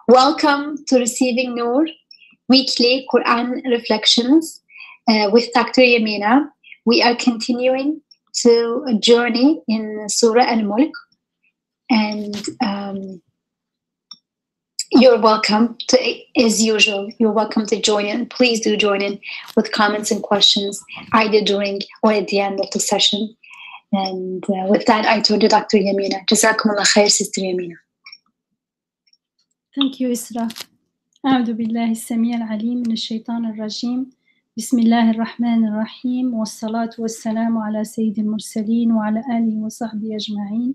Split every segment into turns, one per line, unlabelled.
Welcome to Receiving Noor, weekly Quran reflections with Dr. Yamina. We are continuing to a journey in Surah Al-Mulk, and you're welcome to, as usual, you're welcome to join in. Please do join in with comments and questions either during or at the end of the session. And with that, I turn to Dr. Yamina. Jazakumullah khair, Sister Yamina.
Thank you, Isra. أعوذ بالله السميع العليم من الشيطان الرجيم. بسم الله الرحمن الرحيم والصلاة والسلام على سيد المرسلين وعلى آله وصحبه أجمعين.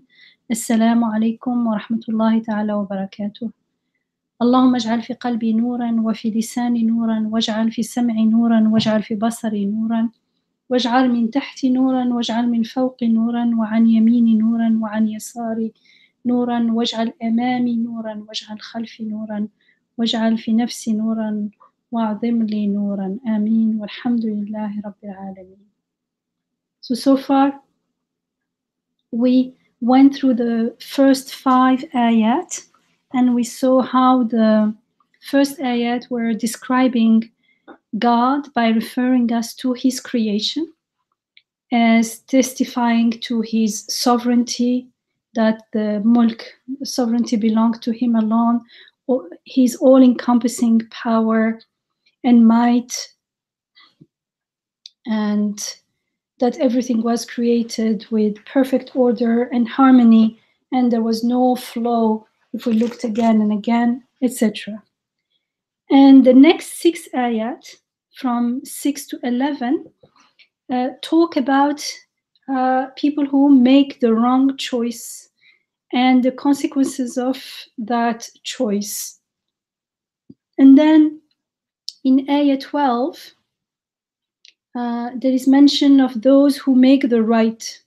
السلام عليكم ورحمة الله تعالى وبركاته. اللهم اجعل في قلبي نورا وفي لساني نورا واجعل في سمعي نورا واجعل في بصري نورا واجعل من تحتي نورا واجعل من فوقي نورا وعن يميني نورا وعن يساري نورا واجعل أمامي نورا واجعل خلفي نورا واجعل في نفسي نورا واعظم لي نورا آمين والحمد لله رب العالمين. So far we went through the first 5 ayat and we saw how the first ayat were describing God by referring us to his creation as testifying to his sovereignty, that the mulk, sovereignty belonged to him alone, his all-encompassing power and might, and that everything was created with perfect order and harmony, and there was no flaw if we looked again and again, etc. And the next 6 ayat, from 6 to 11, talk about people who make the wrong choice and the consequences of that choice. And then in ayah 12, there is mention of those who make the right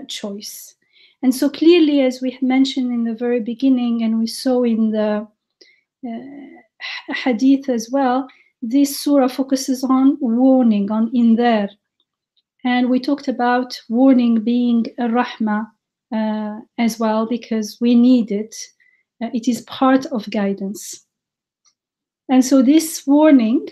choice. And so clearly, as we mentioned in the very beginning, and we saw in the hadith as well, this surah focuses on warning, on indhar. And we talked about warning being a rahmah as well, because we need it. It is part of guidance. And so this warning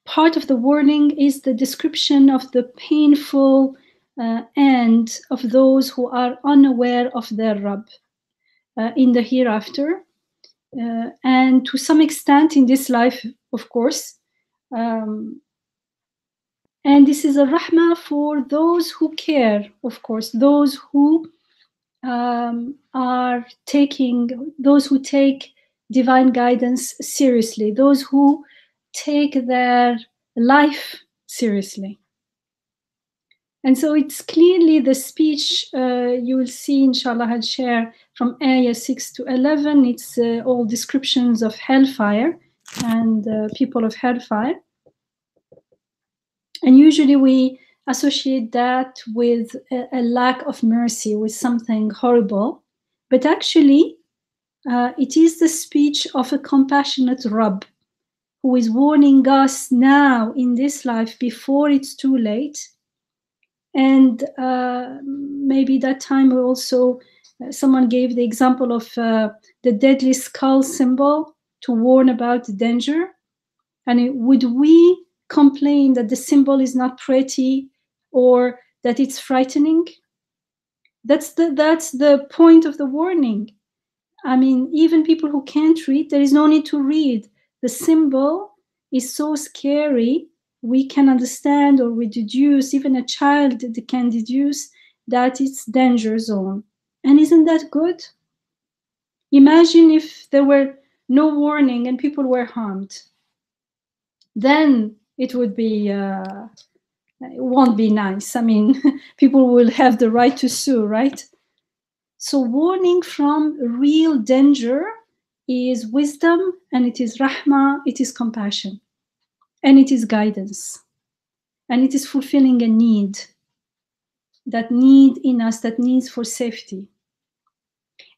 part of the warning is the description of the painful end of those who are unaware of their Rabb in the hereafter. And to some extent in this life, of course. And this is a rahmah for those who care, of course, those who take divine guidance seriously, those who take their life seriously. And so it's clearly the speech you will see, inshallah, I'll share from ayah 6 to 11. It's all descriptions of hellfire and people of hellfire. And usually we associate that with a lack of mercy, with something horrible. But actually, it is the speech of a compassionate Rabb who is warning us now in this life before it's too late. And maybe that time also someone gave the example of the deadly skull symbol to warn about the danger. And would we complain that the symbol is not pretty or that it's frightening? That's the point of the warning. I mean, even people who can't read, there is no need to read. The symbol is so scary, we can understand, or we deduce, even a child can deduce that it's danger zone. And isn't that good? Imagine if there were no warning and people were harmed. Then it would be, it won't be nice. I mean, people will have the right to sue, right? So warning from real danger is wisdom, and it is rahmah, it is compassion, and it is guidance, and it is fulfilling a need, that need in us, that needs for safety.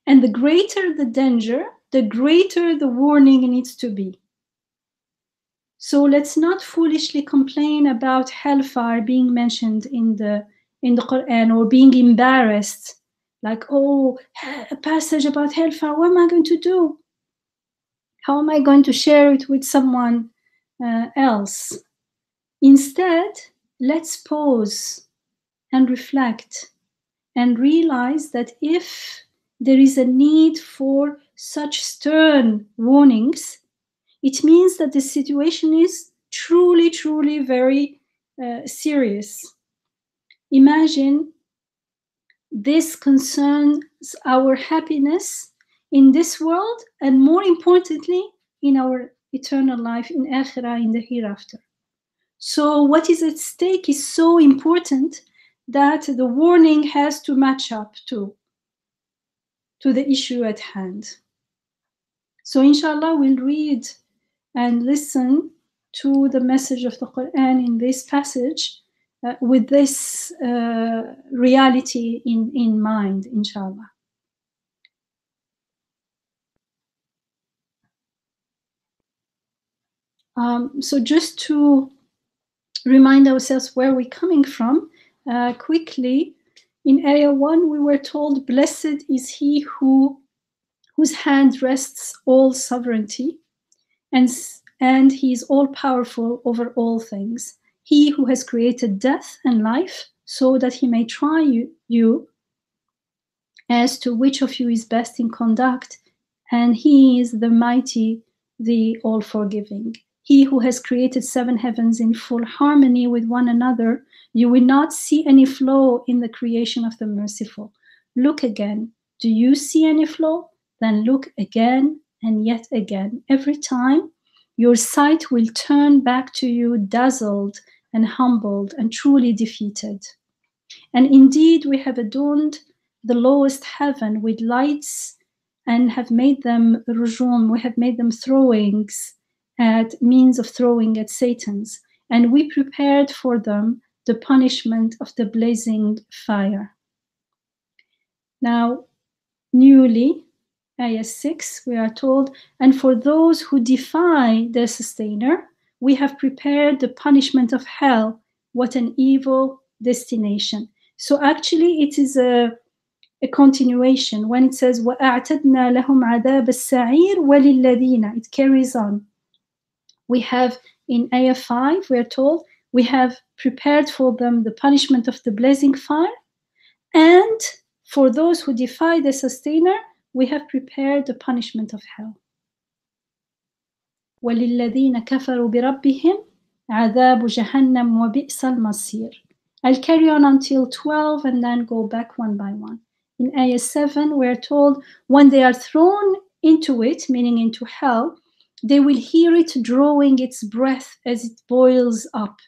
And the greater the danger, the greater the warning needs to be. So let's not foolishly complain about hellfire being mentioned in the in the Quran, or being embarrassed, like, oh, a passage about hellfire, what am I going to do? How am I going to share it with someone else? Instead, let's pause and reflect and realize that if there is a need for such stern warnings, it means that the situation is truly, truly very serious. Imagine this concerns our happiness in this world, and more importantly, in our eternal life in Akhirah, in the hereafter. So what is at stake is so important that the warning has to match up to the issue at hand. So inshallah, we'll read and listen to the message of the Quran in this passage with this reality in mind, inshallah. So just to remind ourselves where we're coming from, quickly, in Ayah 1, we were told, blessed is he whose hand rests all sovereignty, and he is all powerful over all things. He who has created death and life so that he may try you as to which of you is best in conduct, and he is the mighty, the all-forgiving. He who has created 7 heavens in full harmony with one another, you will not see any flaw in the creation of the merciful. Look again. Do you see any flaw? Then look again and yet again. Every time, your sight will turn back to you dazzled and humbled and truly defeated. And indeed, we have adorned the lowest heaven with lights and have made them rujum, we have made them throwings, at means of throwing at Satan's, and we prepared for them the punishment of the blazing fire. Now, newly, Ayah 6, we are told, and for those who defy their sustainer, we have prepared the punishment of hell. What an evil destination. So actually, it is a continuation. When it says, وَأَعْتَدْنَا لَهُمْ عَذَابَ السَّعِيرِ وَلِلَّذِينَ, it carries on. We have, in Ayah 5, we are told, we have prepared for them the punishment of the blazing fire, and for those who defy the sustainer, we have prepared the punishment of hell. وَلِلَّذِينَ كَفَرُوا بِرَبِّهِمْ عَذَابُ جَهَنَّمْ وَبِئْسَ الْمَصِيرُ. I'll carry on until 12 and then go back one by one. In Ayah 7, we're told, when they are thrown into it, meaning into hell, they will hear it drawing its breath as it boils up.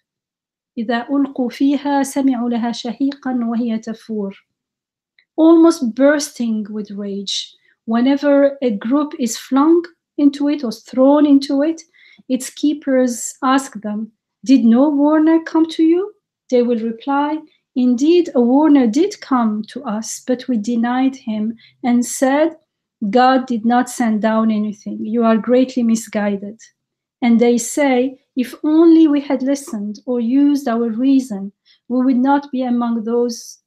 إِذَا أُلْقُوا فِيهَا سَمِعُوا لَهَا شَهِيقًا وَهِيَ تَفُورُ. Almost bursting with rage. Whenever a group is flung into it or thrown into it, its keepers ask them, did no warner come to you? They will reply, indeed, a warner did come to us, but we denied him and said, God did not send down anything. You are greatly misguided. And they say, if only we had listened or used our reason, we would not be among those,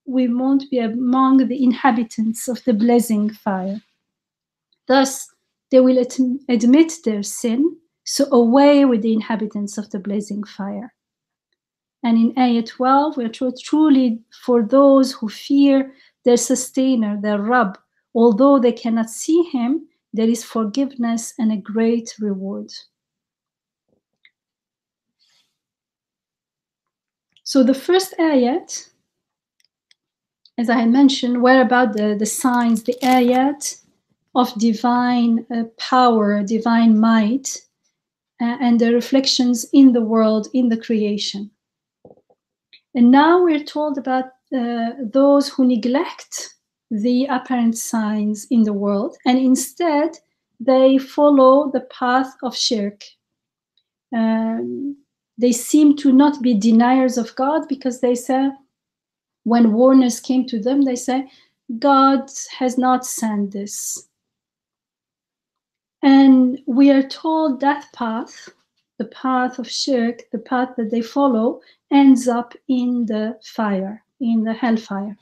we won't be among the inhabitants of the blazing fire. Thus, they will admit their sin, so away with the inhabitants of the blazing fire. And in Ayah 12, we are told, truly for those who fear their sustainer, their Rabb, although they cannot see him, there is forgiveness and a great reward. So the first ayat, as I mentioned, were about the signs, the ayat of divine power, divine might, and the reflections in the world, in the creation. And now we're told about those who neglect the apparent signs in the world, and instead they follow the path of shirk. They seem to not be deniers of God, because they say, when warners came to them, they say, God has not sent this. And we are told that path, the path of shirk, the path that they follow, ends up in the fire. in the hellfire.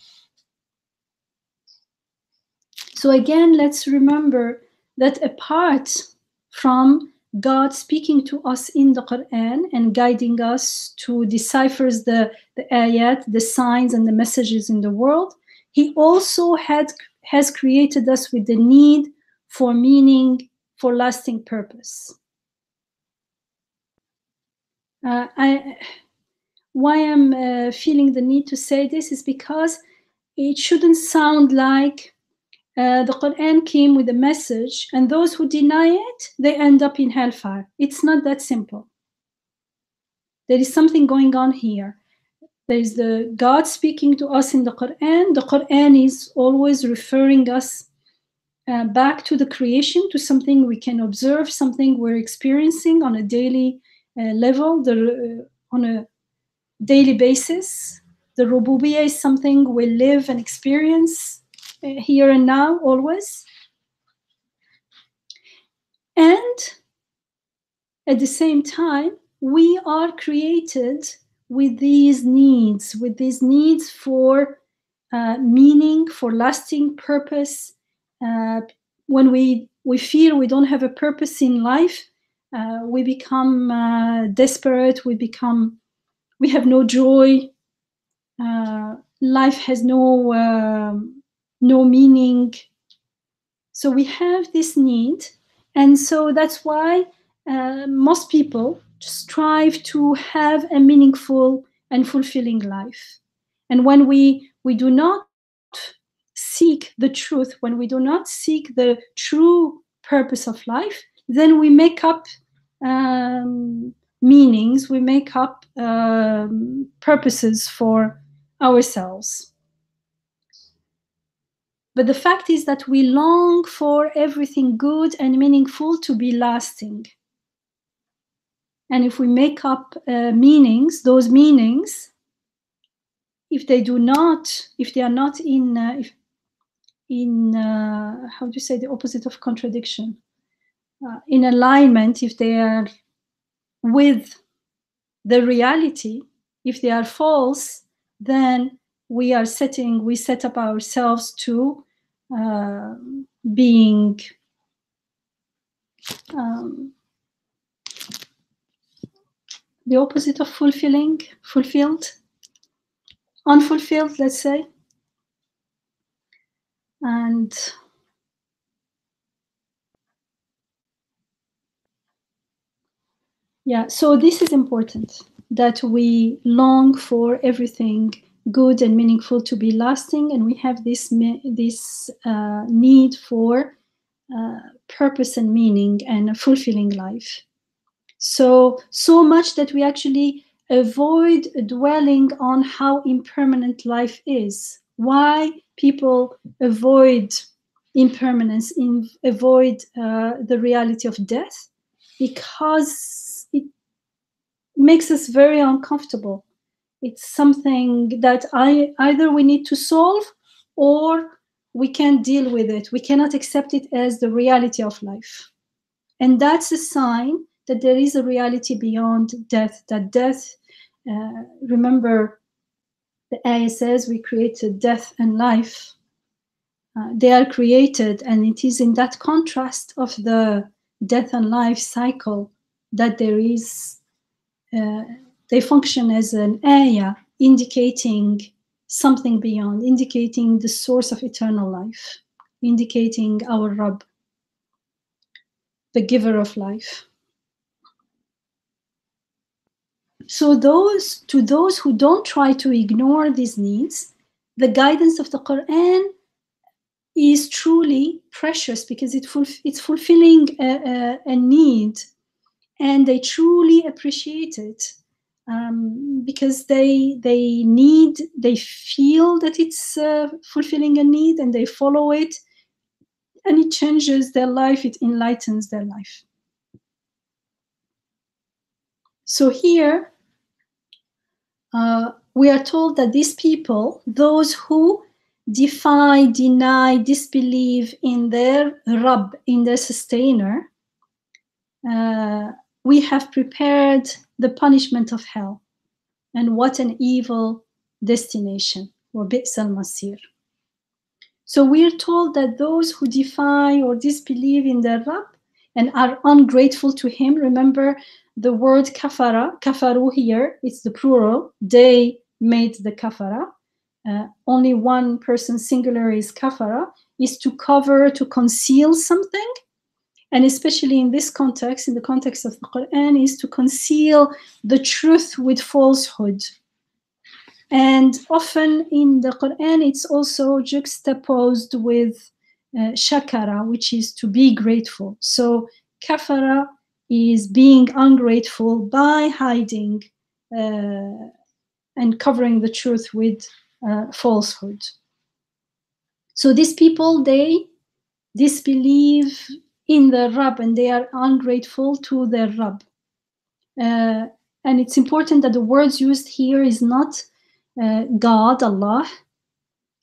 So again, let's remember that apart from God speaking to us in the Quran and guiding us to decipher the ayat, the signs and the messages in the world, He also has created us with the need for meaning, for lasting purpose. Why I'm feeling the need to say this is because it shouldn't sound like the Quran came with a message, and those who deny it, they end up in hellfire. It's not that simple. There is something going on here. There is the God speaking to us in the Quran. The Quran is always referring us back to the creation, to something we can observe, something we're experiencing on a daily level, on a daily basis. The Rububiyyah is something we live and experience here and now, always. And at the same time, we are created with these needs for meaning, for lasting purpose. When we feel we don't have a purpose in life, we become desperate. We have no joy. Life has no meaning. So we have this need, and so that's why most people strive to have a meaningful and fulfilling life. And when we do not seek the truth, when we do not seek the true purpose of life, then we make up meanings, we make up purposes for ourselves. But the fact is that we long for everything good and meaningful to be lasting. And if we make up meanings, those meanings, if they are not in how do you say the opposite of contradiction? In alignment, if they are with the reality, if they are false, then we set up ourselves to being the opposite of fulfilled, unfulfilled, let's say. And yeah, so this is important, that we long for everything good and meaningful to be lasting, and we have this need for purpose and meaning and a fulfilling life. So much that we actually avoid dwelling on how impermanent life is. Why people avoid impermanence, avoid the reality of death? Because it makes us very uncomfortable. It's something that either we need to solve, or we can't deal with it. We cannot accept it as the reality of life. And that's a sign that there is a reality beyond death, that death, remember the ayah says we created death and life. They are created, and it is in that contrast of the death and life cycle that there is, they function as an ayah indicating something beyond, indicating the source of eternal life, indicating our Rabb, the giver of life. So to those who don't try to ignore these needs, the guidance of the Quran is truly precious, because it's fulfilling a need, and they truly appreciate it, because they feel that it's fulfilling a need, and they follow it, and it changes their life, it enlightens their life. So here we are told that these people, those who defy, deny, disbelieve in their Rabb, in their sustainer, we have prepared the punishment of hell. And what an evil destination, وَبِئْسَ الْمَصِيرُ. So we are told that those who defy or disbelieve in their Rabb and are ungrateful to him, remember the word kafara, kafaru here, it's the plural, they made the kafara. Only one person singular is kafara, is to cover, to conceal something. And especially in this context, in the context of the Quran, is to conceal the truth with falsehood. And often in the Quran, it's also juxtaposed with shakara, which is to be grateful. So kafara is being ungrateful by hiding and covering the truth with falsehood. So these people, they disbelieve in their Rabb and they are ungrateful to their Rabb. And it's important that the words used here is not God, Allah,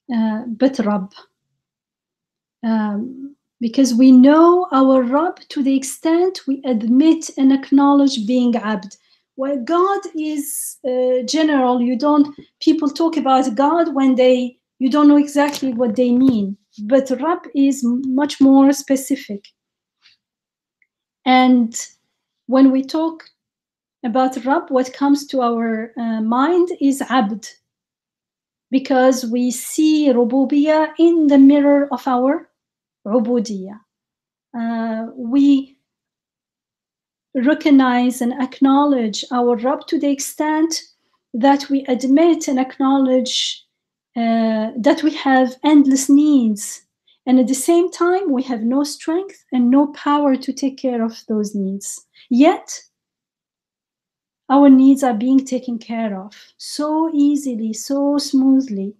but Rabb. Because we know our Rabb to the extent we admit and acknowledge being Abd. Well, God is general. People talk about God when you don't know exactly what they mean. But Rabb is much more specific. And when we talk about Rabb, what comes to our mind is Abd, because we see Rububiyyah in the mirror of our Ubudiyyah. We recognize and acknowledge our Rabb to the extent that we admit and acknowledge that we have endless needs. And at the same time, we have no strength and no power to take care of those needs. Yet, our needs are being taken care of so easily, so smoothly.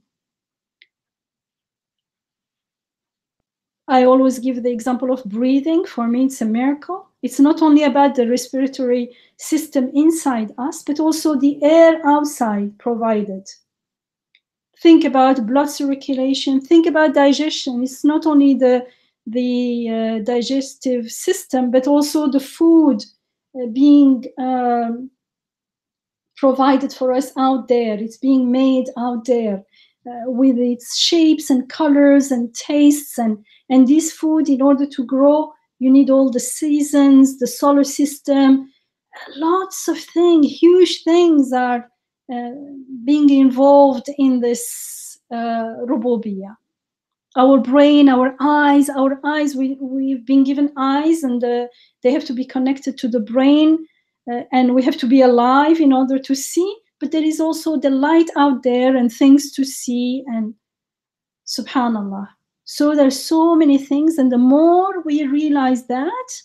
I always give the example of breathing. For me, it's a miracle. It's not only about the respiratory system inside us, but also the air outside provided. Think about blood circulation. Think about digestion. It's not only the digestive system, but also the food being provided for us out there. It's being made out there with its shapes and colors and tastes. And this food, in order to grow, you need all the seasons, the solar system, lots of things, huge things are being involved in this rububiyyah. Our brain, our eyes, we've been given eyes, and they have to be connected to the brain, and we have to be alive in order to see. But there is also the light out there and things to see, and subhanallah. So there's so many things, and the more we realize that,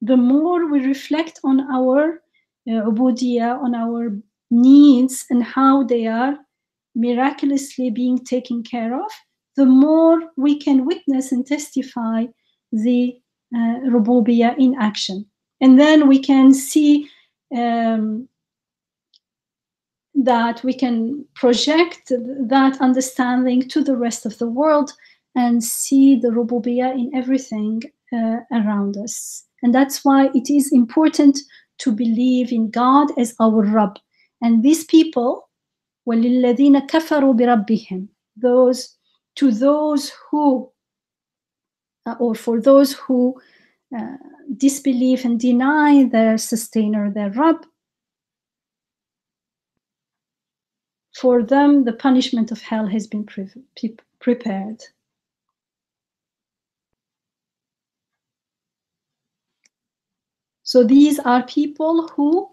the more we reflect on our ubudiyyah, on our needs and how they are miraculously being taken care of, the more we can witness and testify the rububiyyah in action. And then we can see that we can project that understanding to the rest of the world and see the rububiyyah in everything around us. And that's why it is important to believe in God as our Rabb. And these people, وَلِلَّذِينَ كَفَرُوا بِرَبِّهِمْ, to those who, or for those who disbelieve and deny their sustainer, their Rabb, for them the punishment of hell has been prepared. So these are people who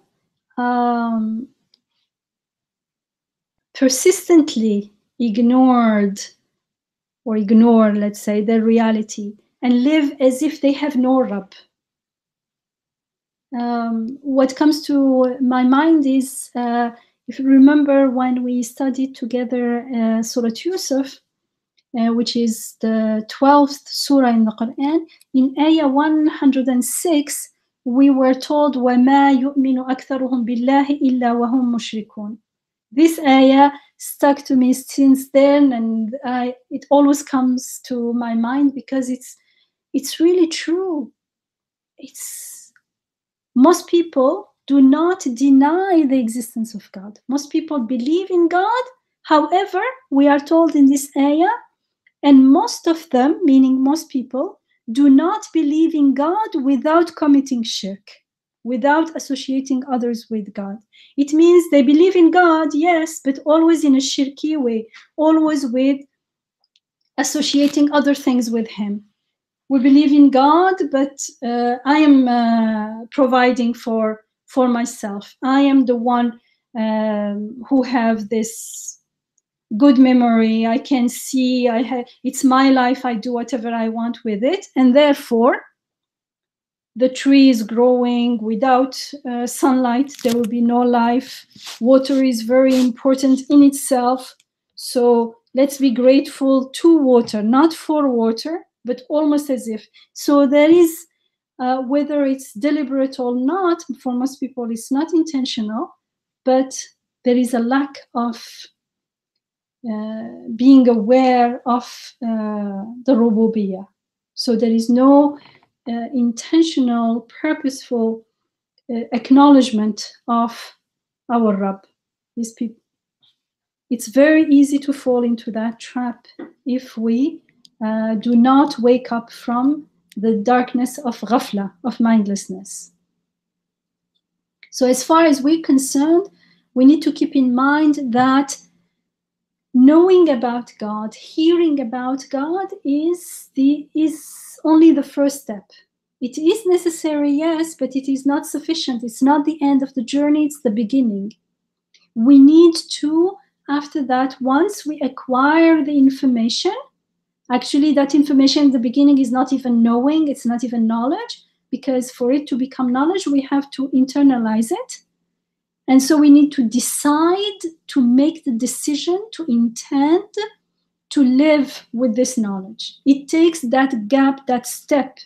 persistently ignore, let's say, their reality and live as if they have no Rabb. What comes to my mind is, if you remember when we studied together Surah Yusuf, which is the 12th surah in the Quran, in ayah 106, we were told, وَمَا يُؤْمِنُ أَكْثَرُهُمْ بِاللَّهِ إِلَّا وَهُمْ مُشْرِكُونَ. This ayah stuck to me since then, and it always comes to my mind because it's really true. Most people do not deny the existence of God. Most people believe in God. However, we are told in this ayah, and most of them, meaning most people, do not believe in God without committing shirk, without associating others with God. It means they believe in God, yes, but always in a shirky way, always with associating other things with Him. We believe in God, but I am providing for myself. I am the one who have this good memory. I can see. It's my life. I do whatever I want with it, and therefore, the tree is growing without sunlight. There will be no life. Water is very important in itself. So let's be grateful to water, not for water, but almost as if. So there is, whether it's deliberate or not, for most people it's not intentional, but there is a lack of being aware of the rububiyyah. So there is no intentional, purposeful acknowledgement of our Rabb. These people. It's very easy to fall into that trap if we do not wake up from the darkness of ghafla, of mindlessness. So as far as we're concerned, we need to keep in mind that knowing about God, hearing about God is only the first step. It is necessary, yes, but it is not sufficient. It's not the end of the journey, it's the beginning. We need to, after that, once we acquire the information, actually that information in the beginning is not even knowing, it's not even knowledge, because for it to become knowledge, we have to internalize it. And so we need to decide, to make the decision, to intend to live with this knowledge. It takes that gap, that step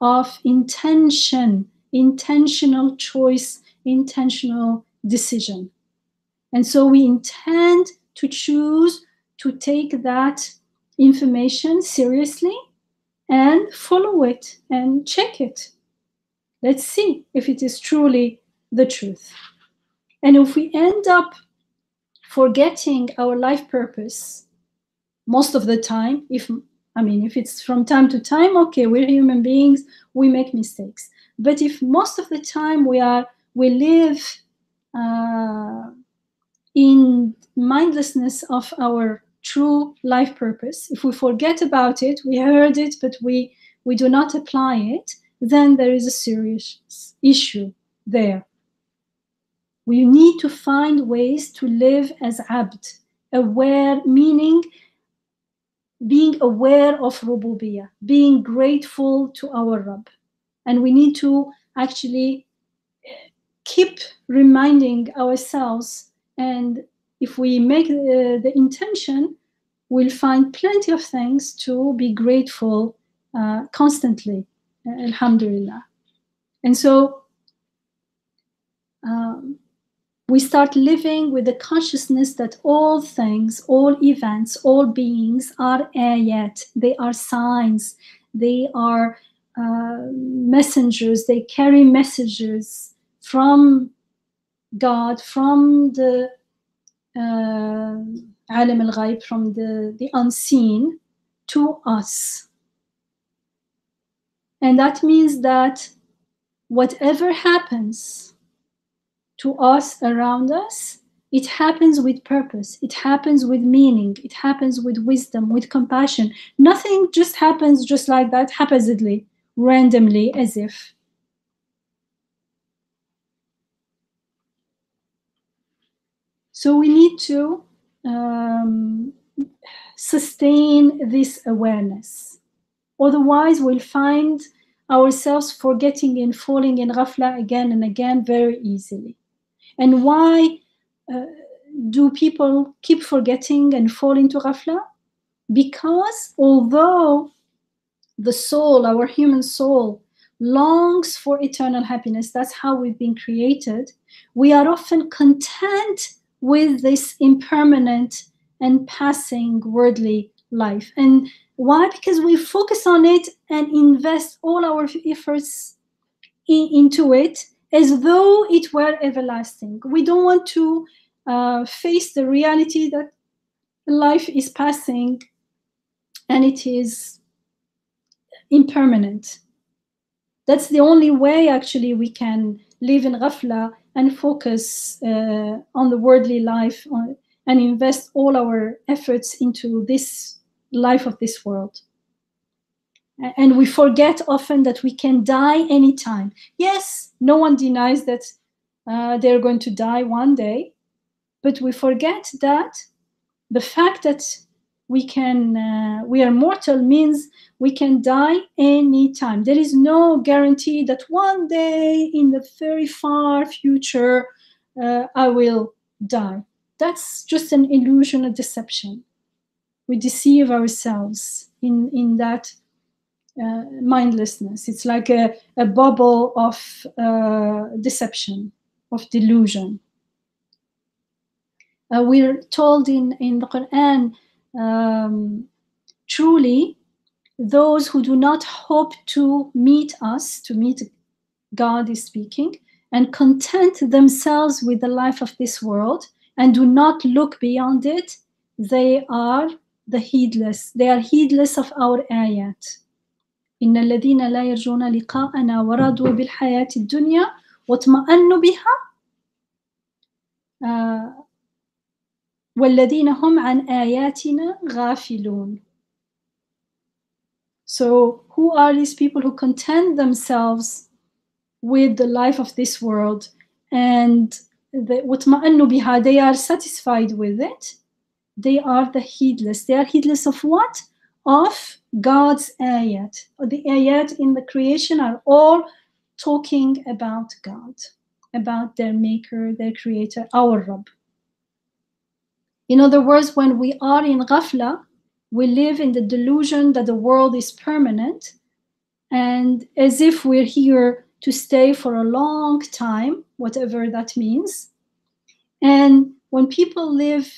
of intention, intentional choice, intentional decision. And so we intend to choose to take that information seriously and follow it and check it. Let's see if it is truly the truth. And if we end up forgetting our life purpose most of the time, if it's from time to time, okay, we're human beings, we make mistakes. But if most of the time we live in mindlessness of our true life purpose, if we forget about it, we heard it, but we do not apply it, then there is a serious issue there. We need to find ways to live as abd, aware, meaning being aware of rububiyyah, being grateful to our Rabb. And we need to actually keep reminding ourselves, and if we make the intention, we'll find plenty of things to be grateful constantly, alhamdulillah. And so we start living with the consciousness that all things, all events, all beings are ayat. They are signs. They are messengers. They carry messages from God, from the alam al-ghayb, from the unseen to us. And that means that whatever happens to us, around us, it happens with purpose, it happens with meaning, it happens with wisdom, with compassion. Nothing just happens just like that, haphazardly, randomly, as if. So we need to sustain this awareness. Otherwise, we'll find ourselves forgetting and falling in ghafla again and again very easily. And why do people keep forgetting and fall into ghafla? Because although the soul, our human soul, longs for eternal happiness, that's how we've been created, we are often content with this impermanent and passing worldly life. And why? Because we focus on it and invest all our efforts into it as though it were everlasting. We don't want to face the reality that life is passing and it is impermanent. That's the only way actually we can live in ghafla and focus on the worldly life and invest all our efforts into this life of this world. And we forget often that we can die anytime. Yes, no one denies that they're going to die one day, but we forget that the fact that we are mortal means we can die anytime. There is no guarantee that one day in the very far future I will die. That's just an illusion, a deception. We deceive ourselves in that mindlessness. It's like a bubble of deception, of delusion. We're told in the Quran, truly, those who do not hope to meet us, to meet God is speaking, and content themselves with the life of this world and do not look beyond it, they are the heedless. They are heedless of our ayat. إن الذين لا يرجون لقاءنا ورضوا بالحياة الدنيا واطمأنوا بها والذين هم عن آياتنا غافلون. So who are these people who content themselves with the life of this world and وَاطْمَأَنُّوا بِهَا, they are satisfied with it? They are the heedless. They are heedless of what? Of God's ayat. The ayat in the creation are all talking about God, about their maker, their creator, our Rabb. In other words, when we are in ghafla, we live in the delusion that the world is permanent, and as if we're here to stay for a long time, whatever that means. And when people live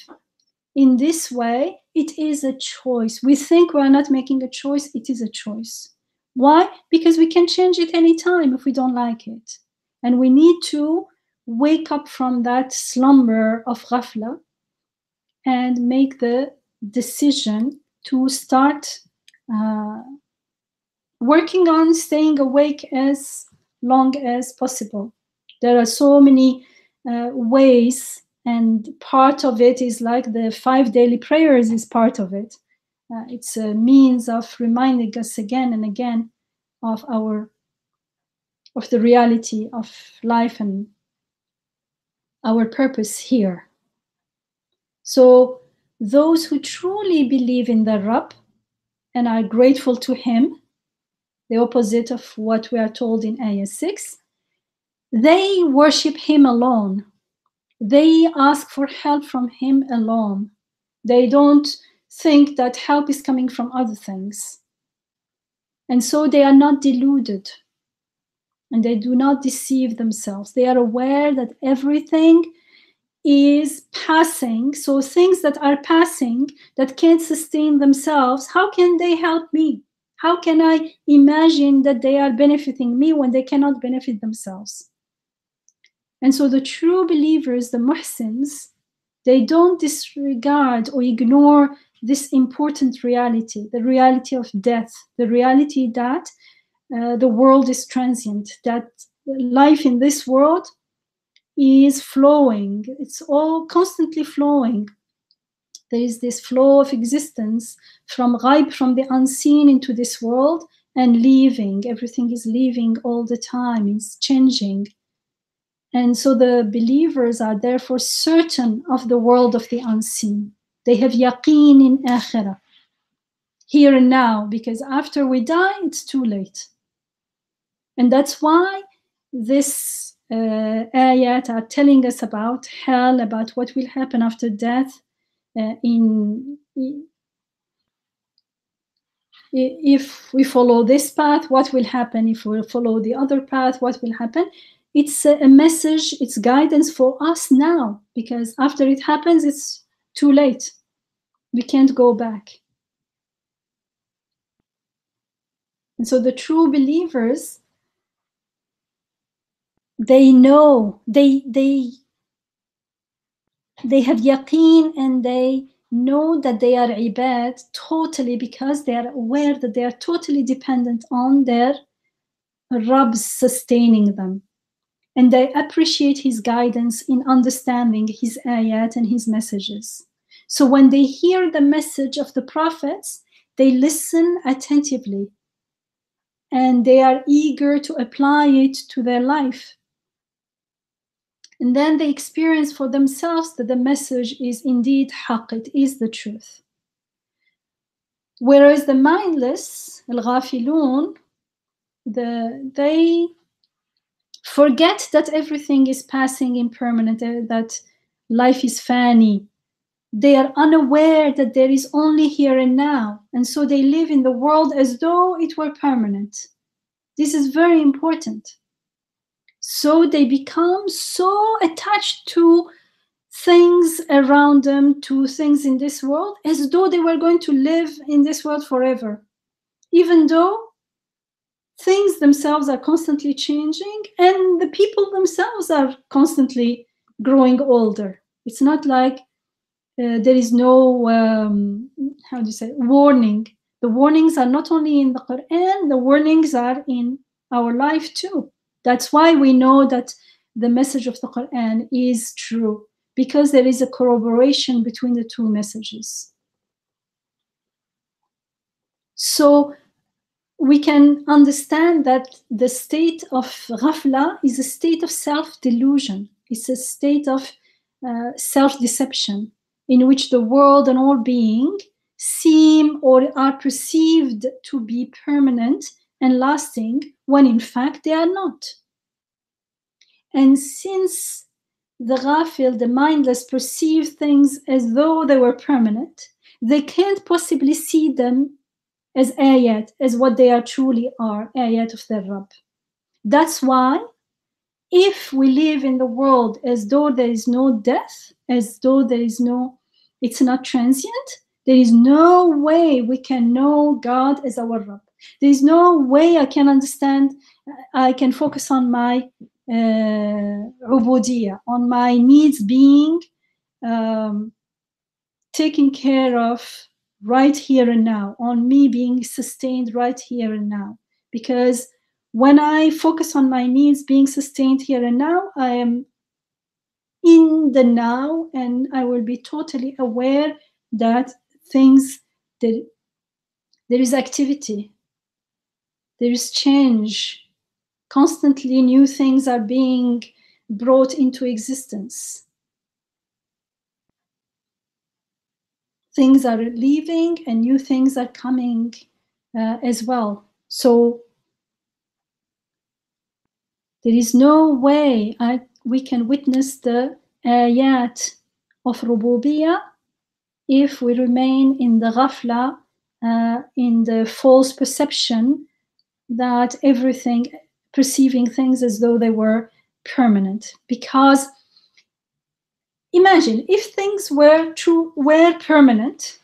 in this way, it is a choice. We think we're not making a choice, it is a choice. Why? Because we can change it anytime if we don't like it. And we need to wake up from that slumber of ghafla and make the decision to start working on staying awake as long as possible. There are so many ways, and part of it is like the 5 daily prayers is part of it. It's a means of reminding us again and again of the reality of life and our purpose here. So those who truly believe in the Rabb and are grateful to him, the opposite of what we are told in Ayah 6, they worship him alone. They ask for help from him alone. They don't think that help is coming from other things. And so they are not deluded and they do not deceive themselves. They are aware that everything is passing. So things that are passing, that can't sustain themselves, how can they help me? How can I imagine that they are benefiting me when they cannot benefit themselves? And so the true believers, the muhsins, they don't disregard or ignore this important reality, the reality of death, the reality that the world is transient, that life in this world is flowing. It's all constantly flowing. There is this flow of existence from ghaib, from the unseen into this world, and leaving. Everything is leaving all the time. It's changing. And so the believers are therefore certain of the world of the unseen. They have yaqeen in akhirah, here and now, because after we die, it's too late. And that's why this ayat are telling us about hell, about what will happen after death. If we follow this path, what will happen? If we follow the other path, what will happen? It's a message, it's guidance for us now, because after it happens, it's too late. We can't go back. And so the true believers, they know, they have yaqeen, and they know that they are ibad totally, because they are aware that they are totally dependent on their Rabb's sustaining them. And they appreciate his guidance in understanding his ayat and his messages. So when they hear the message of the prophets, they listen attentively and they are eager to apply it to their life. And then they experience for themselves that the message is indeed haqq, it is the truth. Whereas the mindless, al-ghafilun, they forget that everything is passing, impermanent, that life is fani. They are unaware that there is only here and now. And so they live in the world as though it were permanent. This is very important. So they become so attached to things around them, to things in this world, as though they were going to live in this world forever, even though things themselves are constantly changing and the people themselves are constantly growing older. It's not like there is no, how do you say, warning. The warnings are not only in the Quran, the warnings are in our life too. That's why we know that the message of the Quran is true, because there is a corroboration between the two messages. So we can understand that the state of ghafla is a state of self-delusion. It's a state of self-deception in which the world and all being seem or are perceived to be permanent and lasting, when in fact they are not. And since the ghafil, the mindless, perceive things as though they were permanent, they can't possibly see them as ayat, as what they are truly are, ayat of their Rabb. That's why if we live in the world as though there is no death, as though there is no, it's not transient, there is no way we can know God as our Rabb. There is no way I can understand, I can focus on my ubudiyah, on my needs being taken care of right here and now, on me being sustained right here and now. Because when I focus on my needs being sustained here and now, I am in the now, and I will be totally aware that things, that there is activity, there is change. Constantly new things are being brought into existence. Things are leaving and new things are coming as well. So there is no way we can witness the ayat of rububiyyah if we remain in the ghafla, in the false perception that everything, perceiving things as though they were permanent. Because imagine if things were permanent,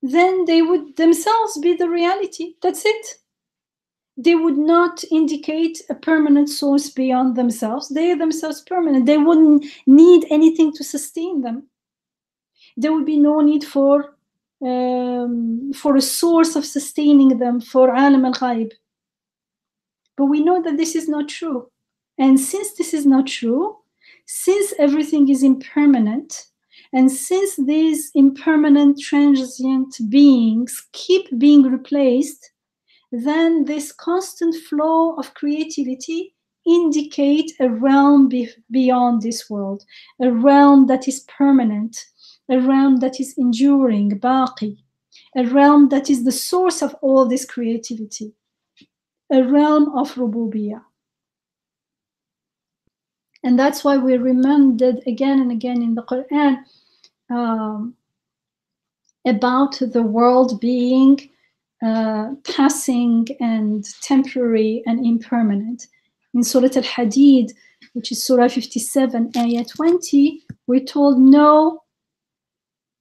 then they would themselves be the reality. That's it. They would not indicate a permanent source beyond themselves. They are themselves permanent. They wouldn't need anything to sustain them. There would be no need for a source of sustaining them, for alam al-ghaib. But we know that this is not true. And since this is not true, since everything is impermanent, and since these impermanent, transient beings keep being replaced, then this constant flow of creativity indicates a realm beyond this world, a realm that is permanent, a realm that is enduring, baqi, a realm that is the source of all this creativity, a realm of rububiyyah. And that's why we're reminded again and again in the Quran about the world being passing and temporary and impermanent. In Surah Al-Hadid, which is Surah 57, Ayah 20, we're told, know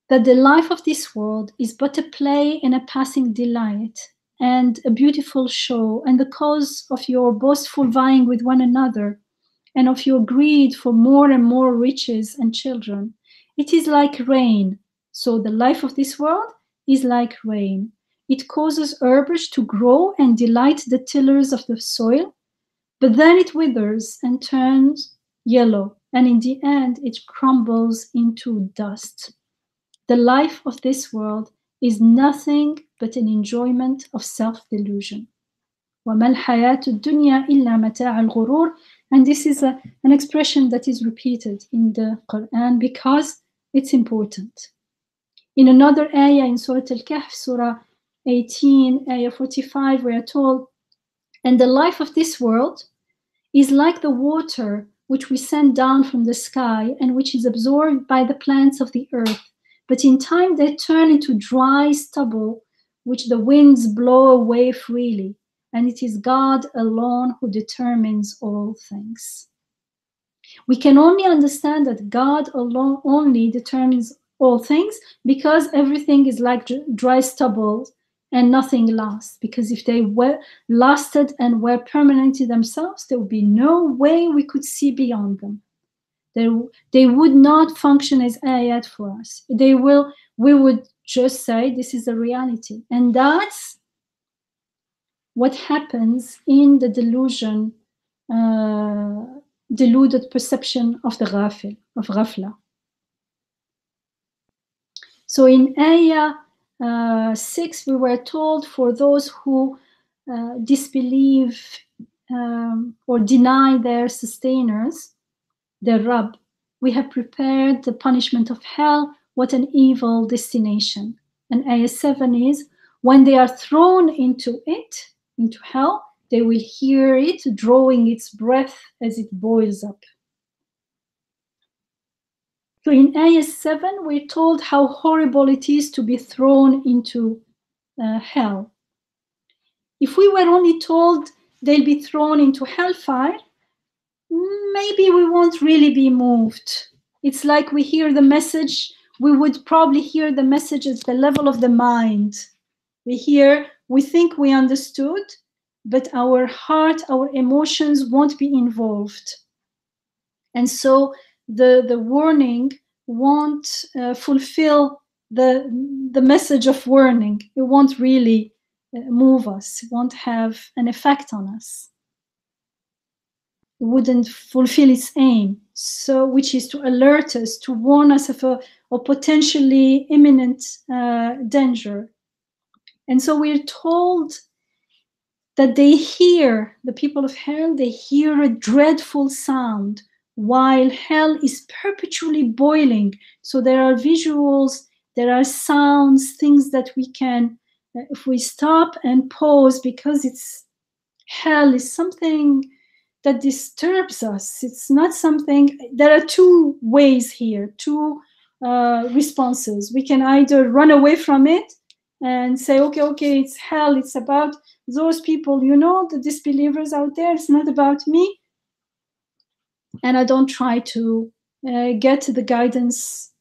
that the life of this world is but a play and a passing delight and a beautiful show, and the cause of your boastful vying with one another, and of your greed for more and more riches and children. It is like rain, So the life of this world is like rain. It causes herbage to grow and delight the tillers of the soil, but then it withers and turns yellow, and in the end it crumbles into dust. The life of this world is nothing but an enjoyment of self-delusion. وَمَا الْحَيَاةُ الدُّنْيَا إِلَّا مَتَاعُ الْغُرُورِ. And this is an expression that is repeated in the Quran because it's important. In another ayah in Surah Al-Kahf, Surah 18, ayah 45, we are told, and the life of this world is like the water which we send down from the sky and which is absorbed by the plants of the earth. But in time they turn into dry stubble, which the winds blow away freely. And it is God alone who determines all things. We can only understand that God alone only determines all things because everything is like dry stubble and nothing lasts. Because if they were lasted and were permanent in themselves, there would be no way we could see beyond them. They would not function as ayat for us. We would just say this is a reality. And that's what happens in the deluded perception of the ghafil, of ghafla. So in ayah 6, we were told for those who disbelieve or deny their sustainers, their Rabb, we have prepared the punishment of hell. What an evil destination. And ayah 7 is, when they are thrown into it, into hell, they will hear it drawing its breath as it boils up. So in ayah 7, we're told how horrible it is to be thrown into hell. If we were only told they'll be thrown into hellfire, maybe we won't really be moved. It's like we hear the message, we would probably hear the message at the level of the mind. We think we understood, but our heart, our emotions won't be involved. And so the warning won't fulfill the message of warning. It won't really move us. It won't have an effect on us. It wouldn't fulfill its aim, so which is to alert us, to warn us of a potentially imminent danger. And so we're told that they hear, the people of hell, they hear a dreadful sound while hell is perpetually boiling. So there are visuals, there are sounds, things that we can, if we stop and pause, because hell is something that disturbs us. It's not something, there are two ways here, two responses. We can either run away from it and say, okay, it's hell, it's about those people, the disbelievers out there, it's not about me. And I don't try to get the guidance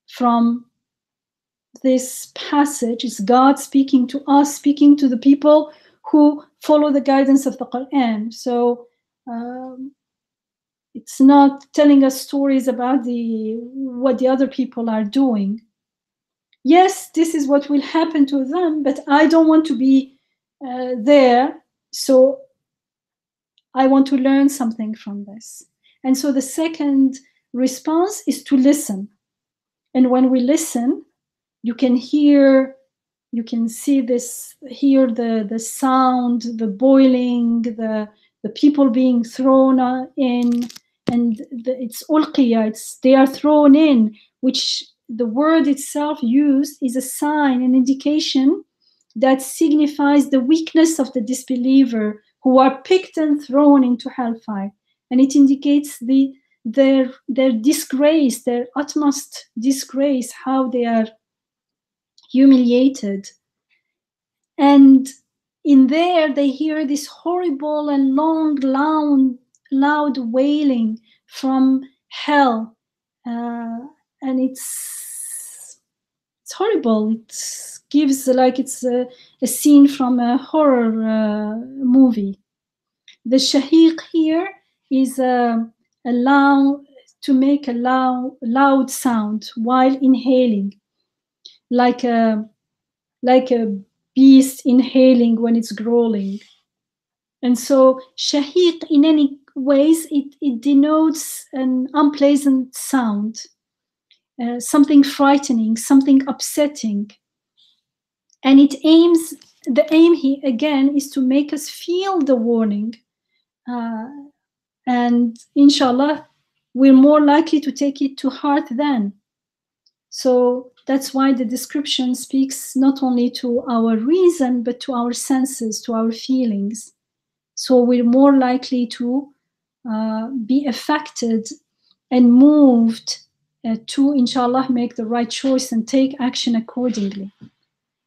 from this passage. It's God speaking to us, speaking to the people who follow the guidance of the Quran. So it's not telling us stories about what the other people are doing. Yes, this is what will happen to them, but I don't want to be there. So I want to learn something from this. And so the second response is to listen. And when we listen, you can hear, you can see this, hear the sound, the boiling, the people being thrown in, and it's ulqiya, they are thrown in, which the word itself used is a sign, an indication that signifies the weakness of the disbeliever who are picked and thrown into hellfire. And it indicates their disgrace, their utmost disgrace, how they are humiliated. And in there, they hear this horrible and long, loud wailing from hell. And it's horrible. It gives like it's a scene from a horror movie. The shahiq here is to to make a loud sound while inhaling, like a beast inhaling when it's growling. And so shahiq, in any ways, it denotes an unpleasant sound, something frightening, something upsetting. And the aim here again is to make us feel the warning. And inshallah, we're more likely to take it to heart then. So that's why the description speaks not only to our reason, but to our senses, to our feelings. So we're more likely to be affected and moved to, inshallah, make the right choice and take action accordingly.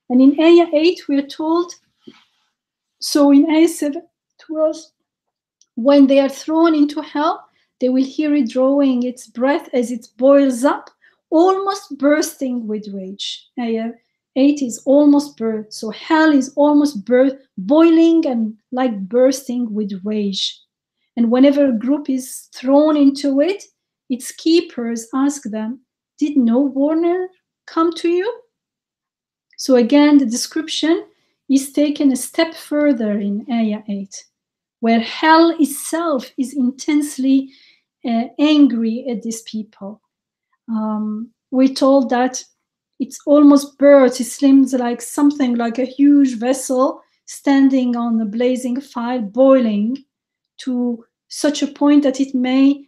And in Ayah 8, we are told, so in Ayah 7, it was, when they are thrown into hell, they will hear it drawing its breath as it boils up, almost bursting with rage. Ayah 8 is almost birth. So hell is almost boiling and like bursting with rage. And whenever a group is thrown into it, its keepers ask them, did no warner come to you? So again, the description is taken a step further in Ayah 8, where hell itself is intensely angry at these people. We're told that it's almost burst. It seems like something like a huge vessel standing on a blazing fire, boiling to such a point that it may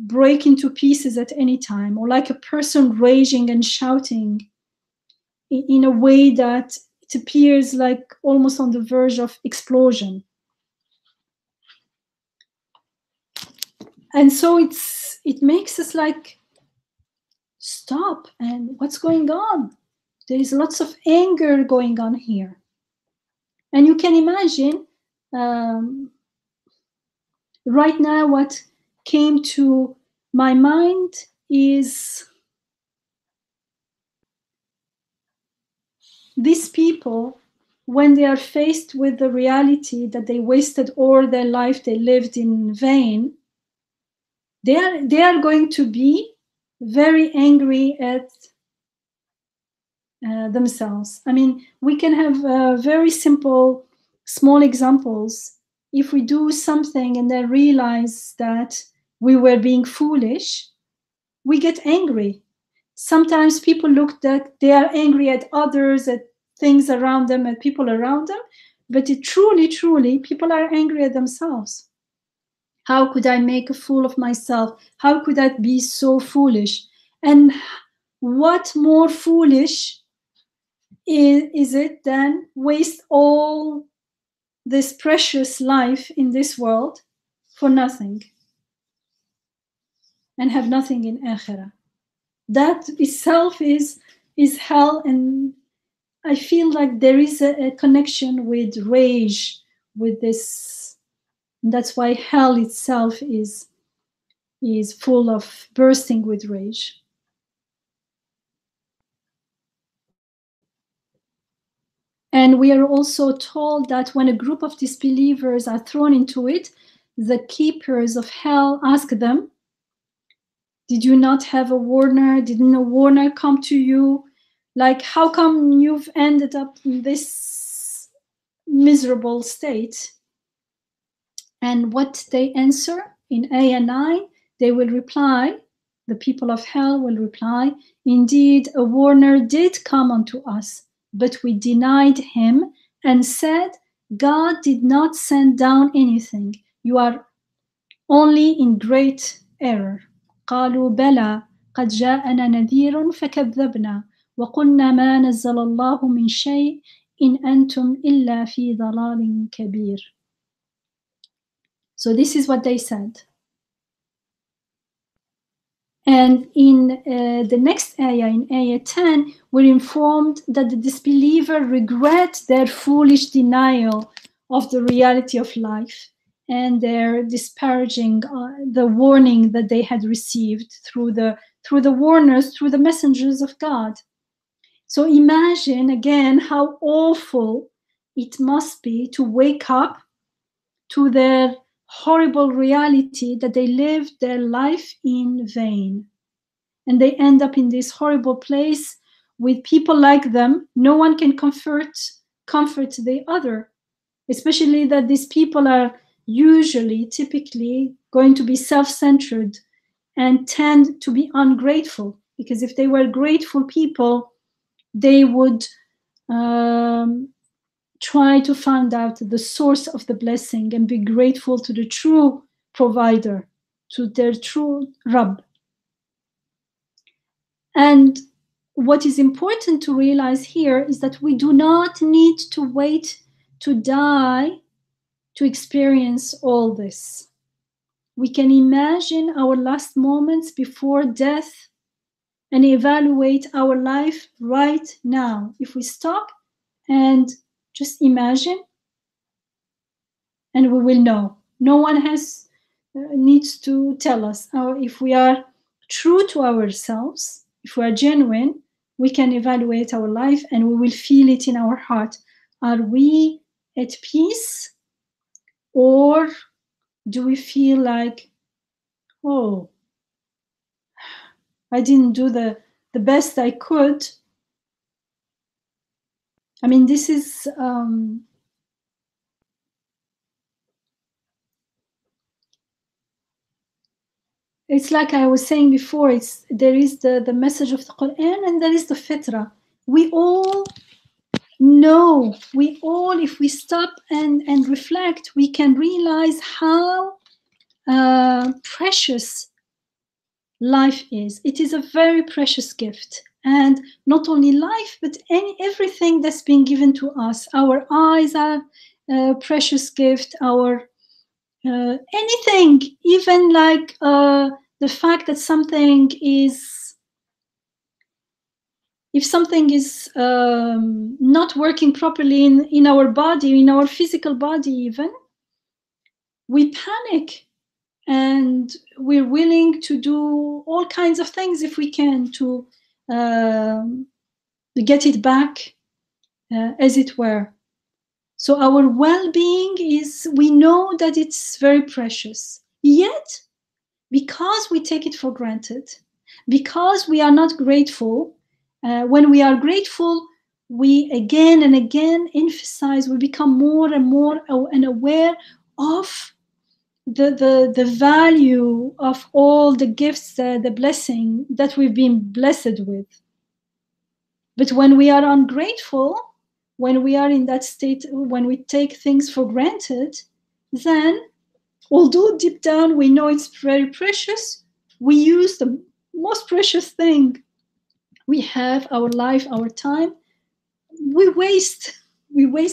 break into pieces at any time, or like a person raging and shouting in a way that it appears like almost on the verge of explosion. And so it makes us like, stop, and what's going on? There is lots of anger going on here. And you can imagine right now what came to my mind is these people, when they are faced with the reality that they wasted all their life, they lived in vain, they are going to be very angry at themselves. I mean, we can have very simple, small examples. If we do something and then realize that we were being foolish, we get angry. Sometimes people look that they are angry at others, at things around them, at people around them, but truly, people are angry at themselves. How could I make a fool of myself? How could I be so foolish? And what more foolish is it than waste all this precious life in this world for nothing and have nothing in akhirah? That itself is hell. And I feel like there is a connection with rage, with this. And that's why hell itself is full of bursting with rage. And we are also told that when a group of disbelievers are thrown into it, the keepers of hell ask them, did you not have a warner? Didn't a warner come to you? Like, how come you've ended up in this miserable state? And what they answer in Ayah 9, they will reply, the people of hell will reply, indeed, a warner did come unto us, but we denied him and said, God did not send down anything. You are only in great error. قالوا بلى قد جاءنا نذير فكذبنا وقلنا ما نزل الله من شيء إن أنتم إلا في ضلال كبير. So this is what they said. And in the next ayah, in ayah 10, we're informed that the disbeliever regret their foolish denial of the reality of life and their disparaging the warning that they had received through the warners, through the messengers of God. So imagine again how awful it must be to wake up to their horrible reality that they lived their life in vain. And they end up in this horrible place with people like them. No one can comfort the other, especially that these people are typically going to be self-centered and tend to be ungrateful, because if they were grateful people, they would try to find out the source of the blessing and be grateful to the true provider, to their true Rabb. And what is important to realize here is that we do not need to wait to die to experience all this. We can imagine our last moments before death and evaluate our life right now. If we stop and just imagine, and we will know. No one needs to tell us. If we are true to ourselves, if we are genuine, we can evaluate our life and we will feel it in our heart. Are we at peace, or do we feel like, oh, I didn't do the best I could? I mean, this is it's like I was saying before, there is the message of the Quran and there is the fitrah. We all know, if we stop and reflect, we can realize how precious life is. It is a very precious gift. And not only life, but everything that's been given to us. Our eyes are a precious gift. Our anything, even like the fact that something is, if something is not working properly in our body, in our physical body even, we panic and we're willing to do all kinds of things if we can to get it back as it were. So our well-being is, we know that it's very precious. Yet, because we take it for granted, because we are not grateful, when we are grateful, we again and again emphasize, we become more and more aware of the value of all the gifts, the blessing that we've been blessed with. But when we are ungrateful, when we are in that state, when we take things for granted, then although deep down we know it's very precious, we use the most precious thing we have, our life, our time. We waste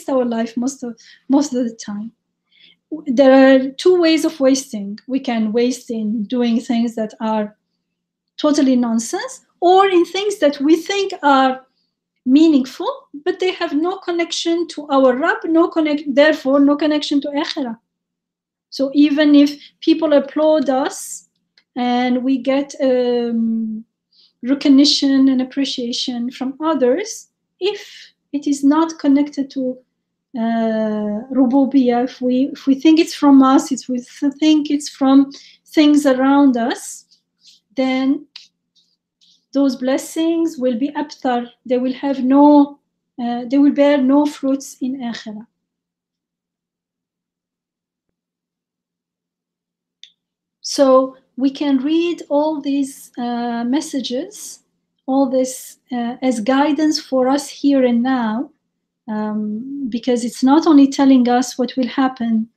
our life most of the time. There are two ways of wasting. We can waste in doing things that are totally nonsense, or in things that we think are meaningful, but they have no connection to our Rabb, therefore no connection to Akhirah. So even if people applaud us and we get recognition and appreciation from others, if it is not connected to Rububiyah, if we think it's from us, if we think it's from things around us, then those blessings will be abtar. They will have no, they will bear no fruits in Akhirah. So we can read all these messages, all this as guidance for us here and now, because it's not only telling us what will happen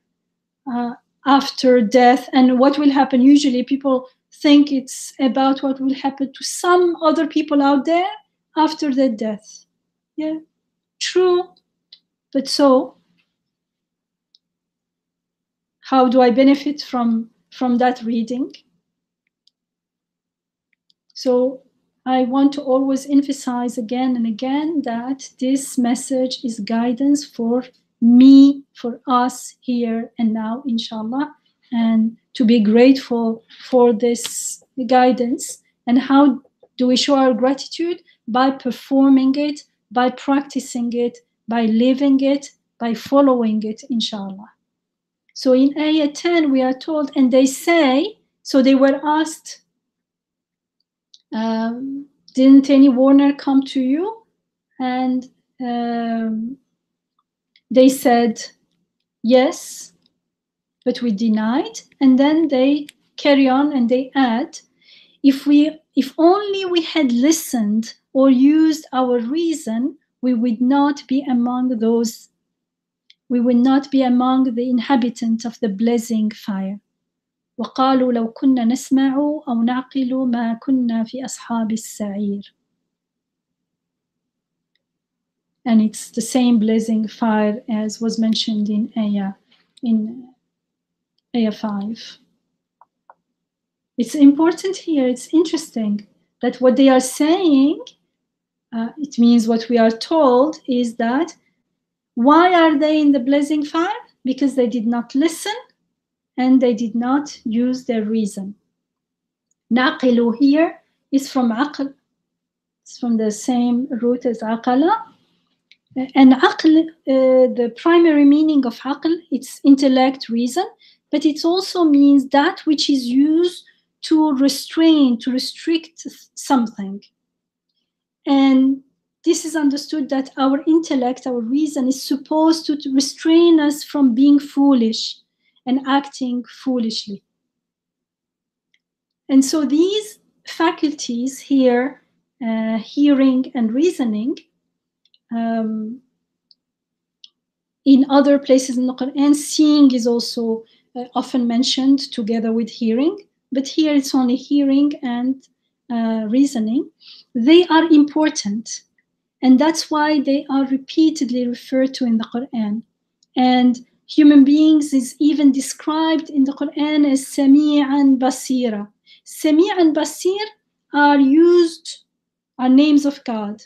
after death and what will happen. Usually people think it's about what will happen to some other people out there after their death. Yeah, true. But so, how do I benefit from that reading? So I want to always emphasize again and again that this message is guidance for me, for us here and now, inshallah, and to be grateful for this guidance. And how do we show our gratitude? By performing it, by practicing it, by living it, by following it, inshallah. So in Ayah 10, we are told, and they say, so they were asked, didn't any warner come to you? And they said, yes, but we denied. And then they carry on and they add, if only we had listened or used our reason, we would not be among the inhabitants of the blazing fire. وقالوا لو كنا نسمع أو نعقل ما كنا في أصحاب السعير. And it's the same blazing fire as was mentioned in Ayah 5. It's important here, it's interesting that what they are saying, it means what we are told is that why are they in the blazing fire? Because they did not listen and they did not use their reason. Naqilu here is from aql. It's from the same root as aqala. And aql, the primary meaning of aql, it's intellect, reason, but it also means that which is used to restrain, to restrict something. And this is understood that our intellect, our reason, is supposed to restrain us from being foolish and acting foolishly. And so these faculties here, hearing and reasoning, in other places in the Quran, seeing is also often mentioned together with hearing, but here it's only hearing and reasoning. They are important, and that's why they are repeatedly referred to in the Quran. And human beings is even described in the Quran as Sami'an Basira. Sami' and Basir are names of God.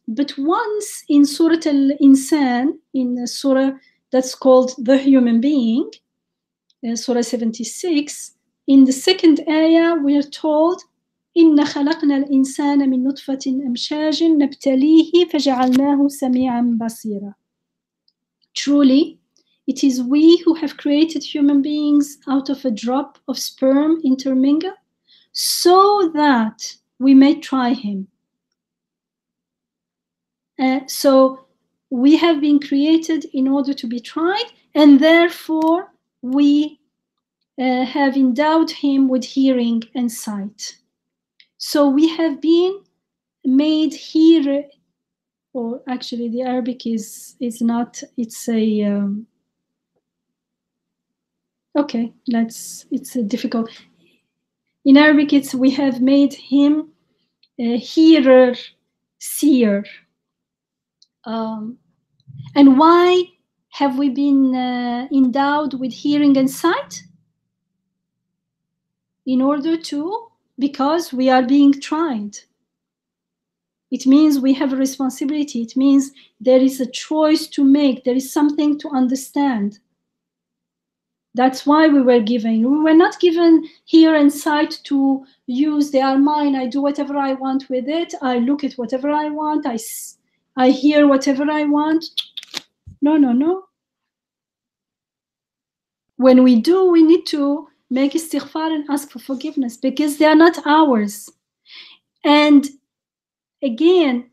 But once in Surah Al-Insan, in a surah that's called the human being, Surah 76, in the second ayah we are told, إِنَّ خَلَقْنَا الْإِنسَانَ مِن نُطْفَةٍ أَمْشَاجٍ نَبْتَلِيهِ فَجَعَلْنَاهُ سَمِيعًا بَصِيرًا. Truly, it is we who have created human beings out of a drop of sperm intermingled, so that we may try him. So we have been created in order to be tried, and therefore we have endowed him with hearing and sight. So we have been made hearer, or actually the Arabic is not, it's a, okay, it's a difficult. In Arabic it's we have made him a hearer, seer. And why have we been endowed with hearing and sight? Because we are being tried. It means we have a responsibility. It means there is a choice to make. There is something to understand. That's why we were given. We were not given hear and sight to use. They are mine. I do whatever I want with it. I look at whatever I want. I hear whatever I want. No. When we do, we need to make istighfar and ask for forgiveness because they are not ours. And again,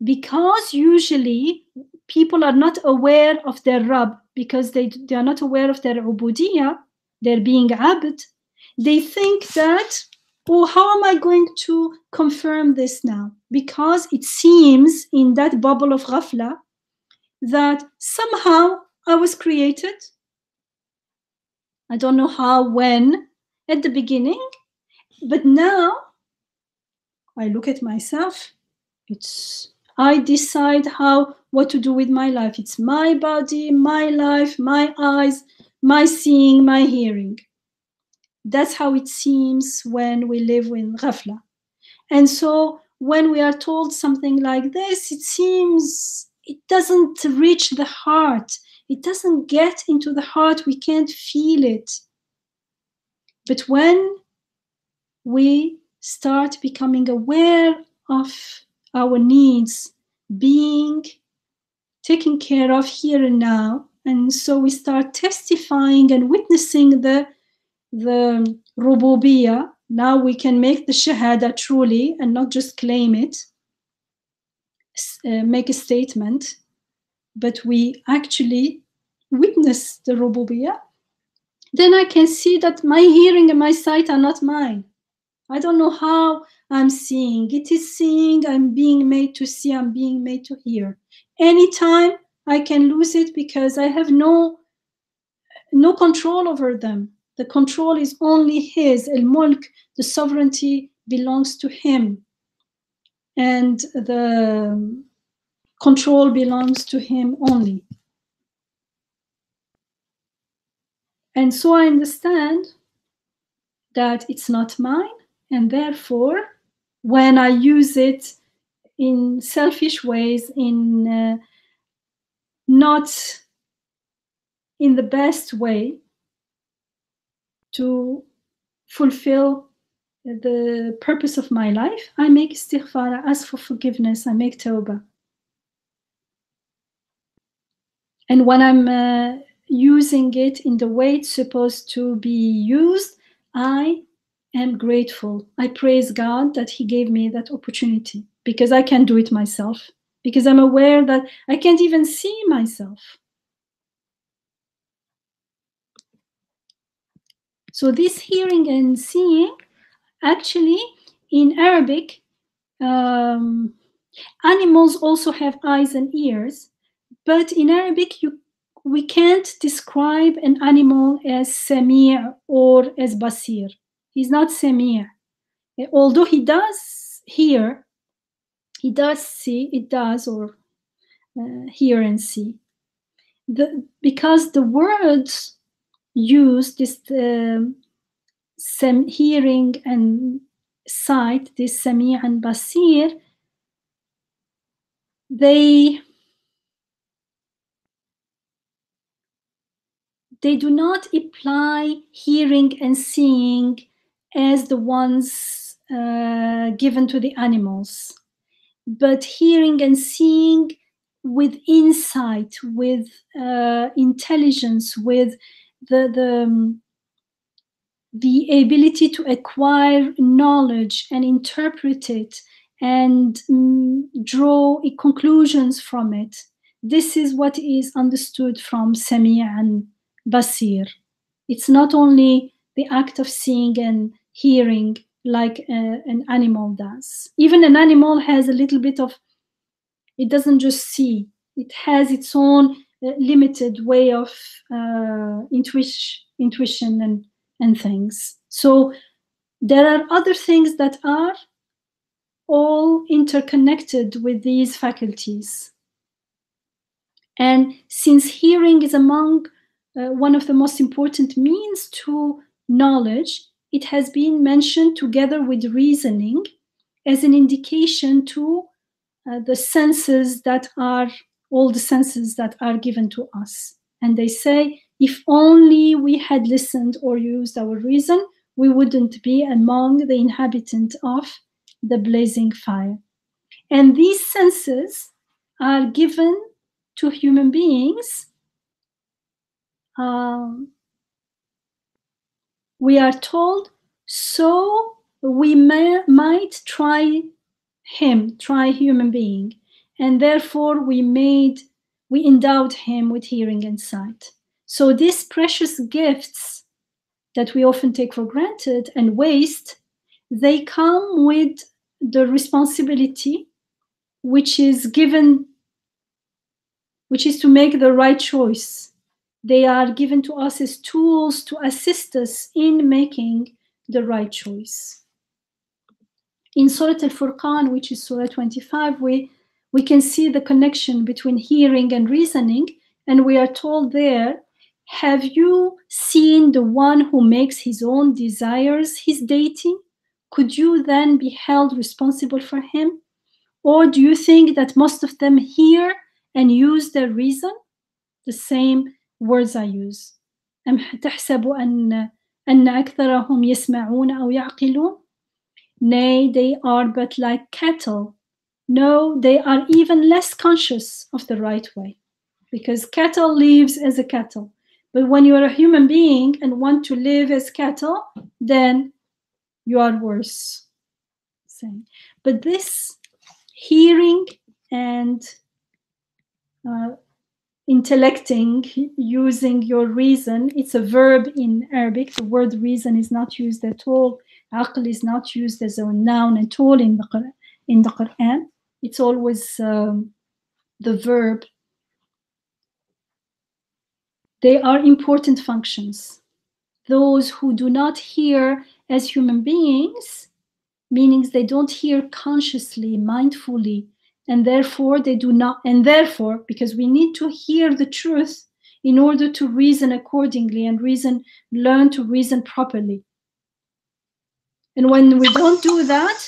because usually people are not aware of their Rabb, because they are not aware of their ubudiyah, their being abd, they think that, oh, how am I going to confirm this now? Because it seems in that bubble of ghafla that somehow I was created. I don't know how, when, at the beginning, but now I look at myself. I decide what to do with my life. It's my body, my life, my eyes, my seeing, my hearing. That's how it seems when we live in ghafla. And so when we are told something like this, it seems it doesn't reach the heart. It doesn't get into the heart. We can't feel it. But when we start becoming aware of our needs being taken care of here and now, And so we start testifying and witnessing the rububiyah. Now we can make the shahada truly and not just claim it, make a statement, but we actually witness the rububiyah. Then I can see that my hearing and my sight are not mine. I don't know how I'm seeing. It is seeing, I'm being made to see, I'm being made to hear. Anytime I can lose it because I have no control over them. The control is only his. Al-Mulk, the sovereignty belongs to him. And the control belongs to him only. And so I understand that it's not mine, and therefore, when I use it in selfish ways, in not in the best way to fulfill the purpose of my life, I make istighfar, I ask for forgiveness, I make tawbah. And when I'm using it in the way it's supposed to be used, I am grateful. I praise God that He gave me that opportunity, because I can't do it myself, because I'm aware that I can't even see myself. So this hearing and seeing, actually, in Arabic, animals also have eyes and ears, but in Arabic, we can't describe an animal as Sami' or as Basir. He's not Sami'. Although he does hear, he does see, it does, or hear and see. Because the words used, this hearing and sight, this Sami' and Basir, they do not apply hearing and seeing as the ones given to the animals, but hearing and seeing with insight, with intelligence, with the ability to acquire knowledge and interpret it and draw conclusions from it. This is what is understood from Sami' and Basir. It's not only the act of seeing and hearing like an animal does. Even an animal has a little bit of, it doesn't just see, it has its own limited way of intuition and things. So there are other things that are all interconnected with these faculties. And since hearing is among one of the most important means to knowledge, it has been mentioned together with reasoning as an indication to the senses that are, all the senses that are given to us. And they say, if only we had listened or used our reason, we wouldn't be among the inhabitants of the blazing fire. And these senses are given to human beings. We are told, so we might try human being, and therefore we endowed him with hearing and sight. So these precious gifts that we often take for granted and waste, they come with the responsibility which is given, which is to make the right choice. They are given to us as tools to assist us in making the right choice. In Surah Al-Furqan, which is Surah 25, we can see the connection between hearing and reasoning, and we are told there, have you seen the one who makes his own desires his deity? Could you then be held responsible for him? Or do you think that most of them hear and use their reason? The same words I use. أم تحسب أن أكثرهم يسمعون أو يعقلون? Nay, they are but like cattle. No, they are even less conscious of the right way. because cattle lives as a cattle. But when you are a human being and want to live as cattle, then you are worse. But this hearing and intellecting, using your reason, it's a verb in Arabic. The word reason is not used at all. Aql is not used as a noun at all in the Quran. It's always the verb. They are important functions. Those who do not hear as human beings, meaning they don't hear consciously, mindfully, and therefore they do not, and therefore, because we need to hear the truth in order to reason accordingly and learn to reason properly. And when we don't do that,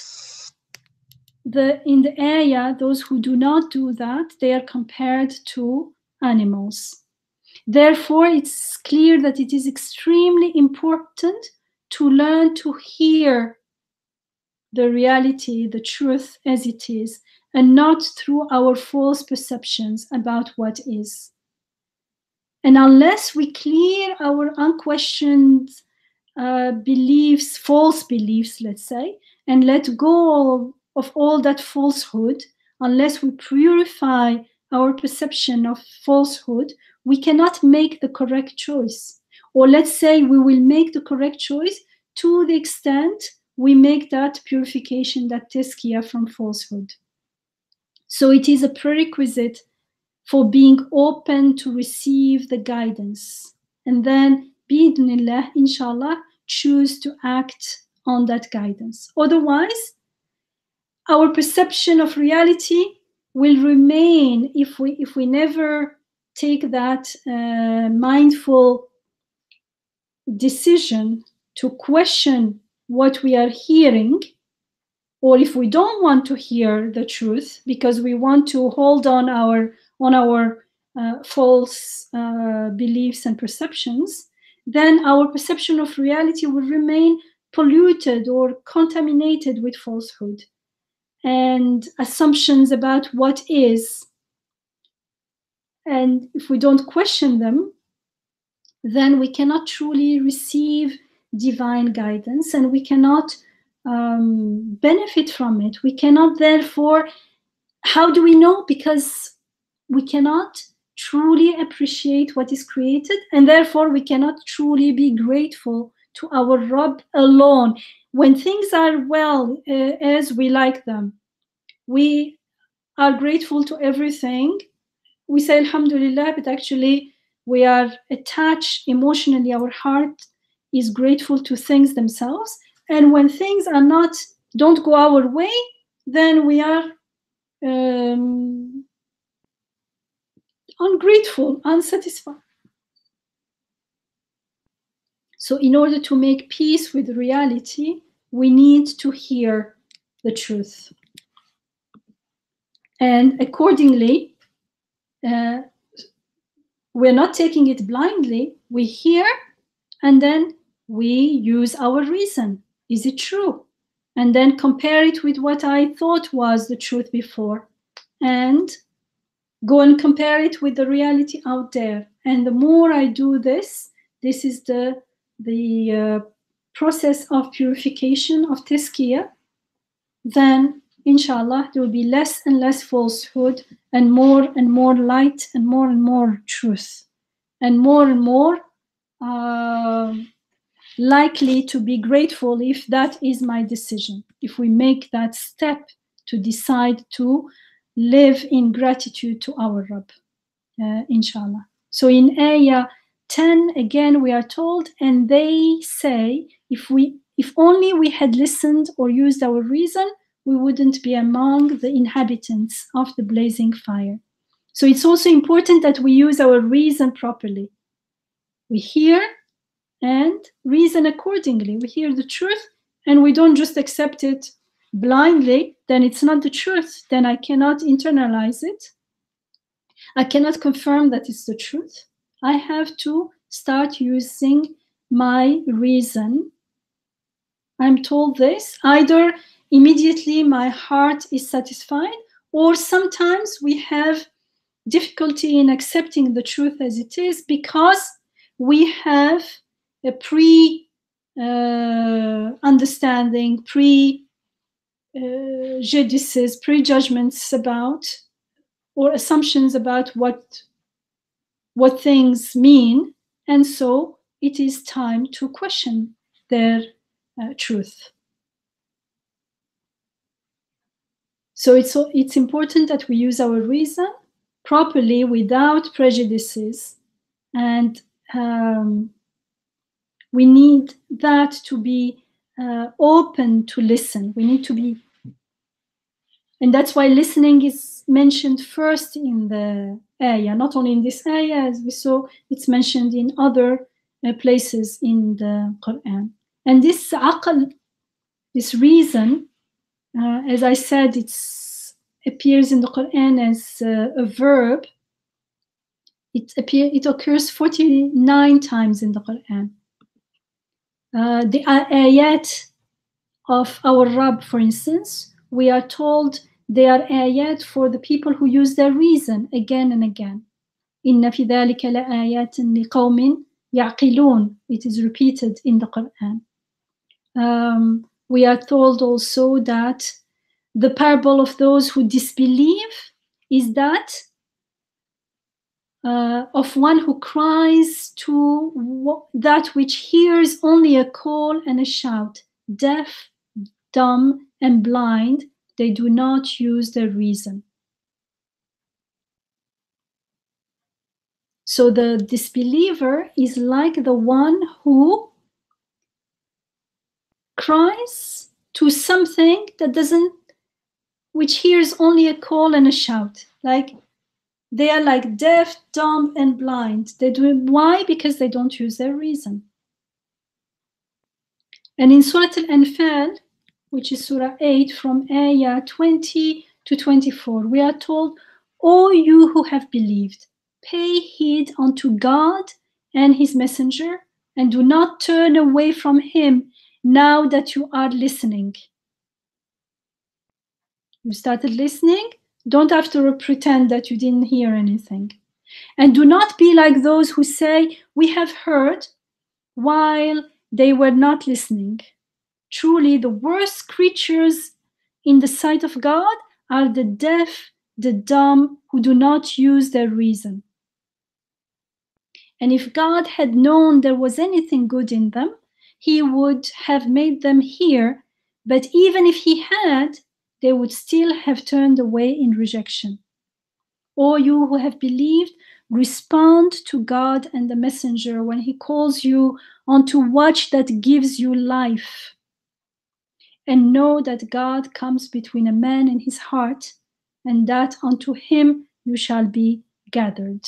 in the ayah, those who do not do that, they are compared to animals. Therefore, it's clear that it is extremely important to learn to hear the reality, the truth as it is, and not through our false perceptions about what is. And unless we clear our unquestioned beliefs, false beliefs, let's say, and let go of all that falsehood, unless we purify our perception of falsehood, we cannot make the correct choice. Or let's say we will make the correct choice to the extent we make that purification, that tazkiyah from falsehood. So it is a prerequisite for being open to receive the guidance. And then, bi'idhnillah, inshallah, choose to act on that guidance. Otherwise, our perception of reality will remain if we never take that mindful decision to question what we are hearing, or if we don't want to hear the truth because we want to hold on our false beliefs and perceptions, then our perception of reality will remain polluted or contaminated with falsehood and assumptions about what is. And if we don't question them, then we cannot truly receive divine guidance, and we cannot benefit from it. We cannot, therefore, how do we know? Because we cannot truly appreciate what is created, and therefore we cannot truly be grateful to our Rabb alone. When things are well as we like them, we are grateful to everything. We say Alhamdulillah, but actually we are attached emotionally. Our heart is grateful to things themselves. And when things don't go our way, then we are ungrateful, unsatisfied. So in order to make peace with reality, we need to hear the truth. And accordingly, we're not taking it blindly. We hear, and then we use our reason. Is it true? And then compare it with what I thought was the truth before, and go and compare it with the reality out there. And the more I do this, this is the process of purification, of tazkiyah, then inshallah there will be less and less falsehood, and more light, and more truth, and more likely to be grateful if that is my decision, if we make that step to decide to live in gratitude to our Rabb, inshallah. So in ayah 10, again, we are told, and they say, if only we had listened or used our reason, we wouldn't be among the inhabitants of the blazing fire. So it's also important that we use our reason properly. We hear and reason accordingly. We hear the truth and we don't just accept it blindly, then it's not the truth. Then I cannot internalize it. I cannot confirm that it's the truth. I have to start using my reason. I'm told this. Either immediately my heart is satisfied, or sometimes we have difficulty in accepting the truth as it is because we have a pre-understanding, prejudices, prejudgments about, or assumptions about what things mean, and so it is time to question their truth. So it's important that we use our reason properly without prejudices, and we need that to be open to listen. We need to be, and that's why listening is mentioned first in the ayah, not only in this ayah, as we saw, it's mentioned in other places in the Quran. And this aql, this reason, as I said, it appears in the Quran as a verb. It occurs 49 times in the Quran. The ayat of our Rabb, for instance, we are told they are ayat for the people who use their reason again and again. Inna fi dhalika la ayatin liqawmin ya'qilun. It is repeated in the Quran. We are told also that the parable of those who disbelieve is that of one who cries to that which hears only a call and a shout, deaf, dumb, and blind. They do not use their reason. So the disbeliever is like the one who cries to something that doesn't, which hears only a call and a shout. Like they are like deaf, dumb, and blind. They do it. Why? Because they don't use their reason. And in Surah Al-Anfal, which is Surah 8, from Ayah 20 to 24, we are told, O you who have believed, pay heed unto God and His Messenger, and do not turn away from Him now that you are listening. You started listening, don't have to pretend that you didn't hear anything. And do not be like those who say, we have heard, while they were not listening. Truly, the worst creatures in the sight of God are the deaf, the dumb, who do not use their reason. And if God had known there was anything good in them, He would have made them hear, but even if He had, they would still have turned away in rejection. O you who have believed, respond to God and the Messenger when He calls you onto what that gives you life. And know that God comes between a man and his heart, and that unto Him you shall be gathered.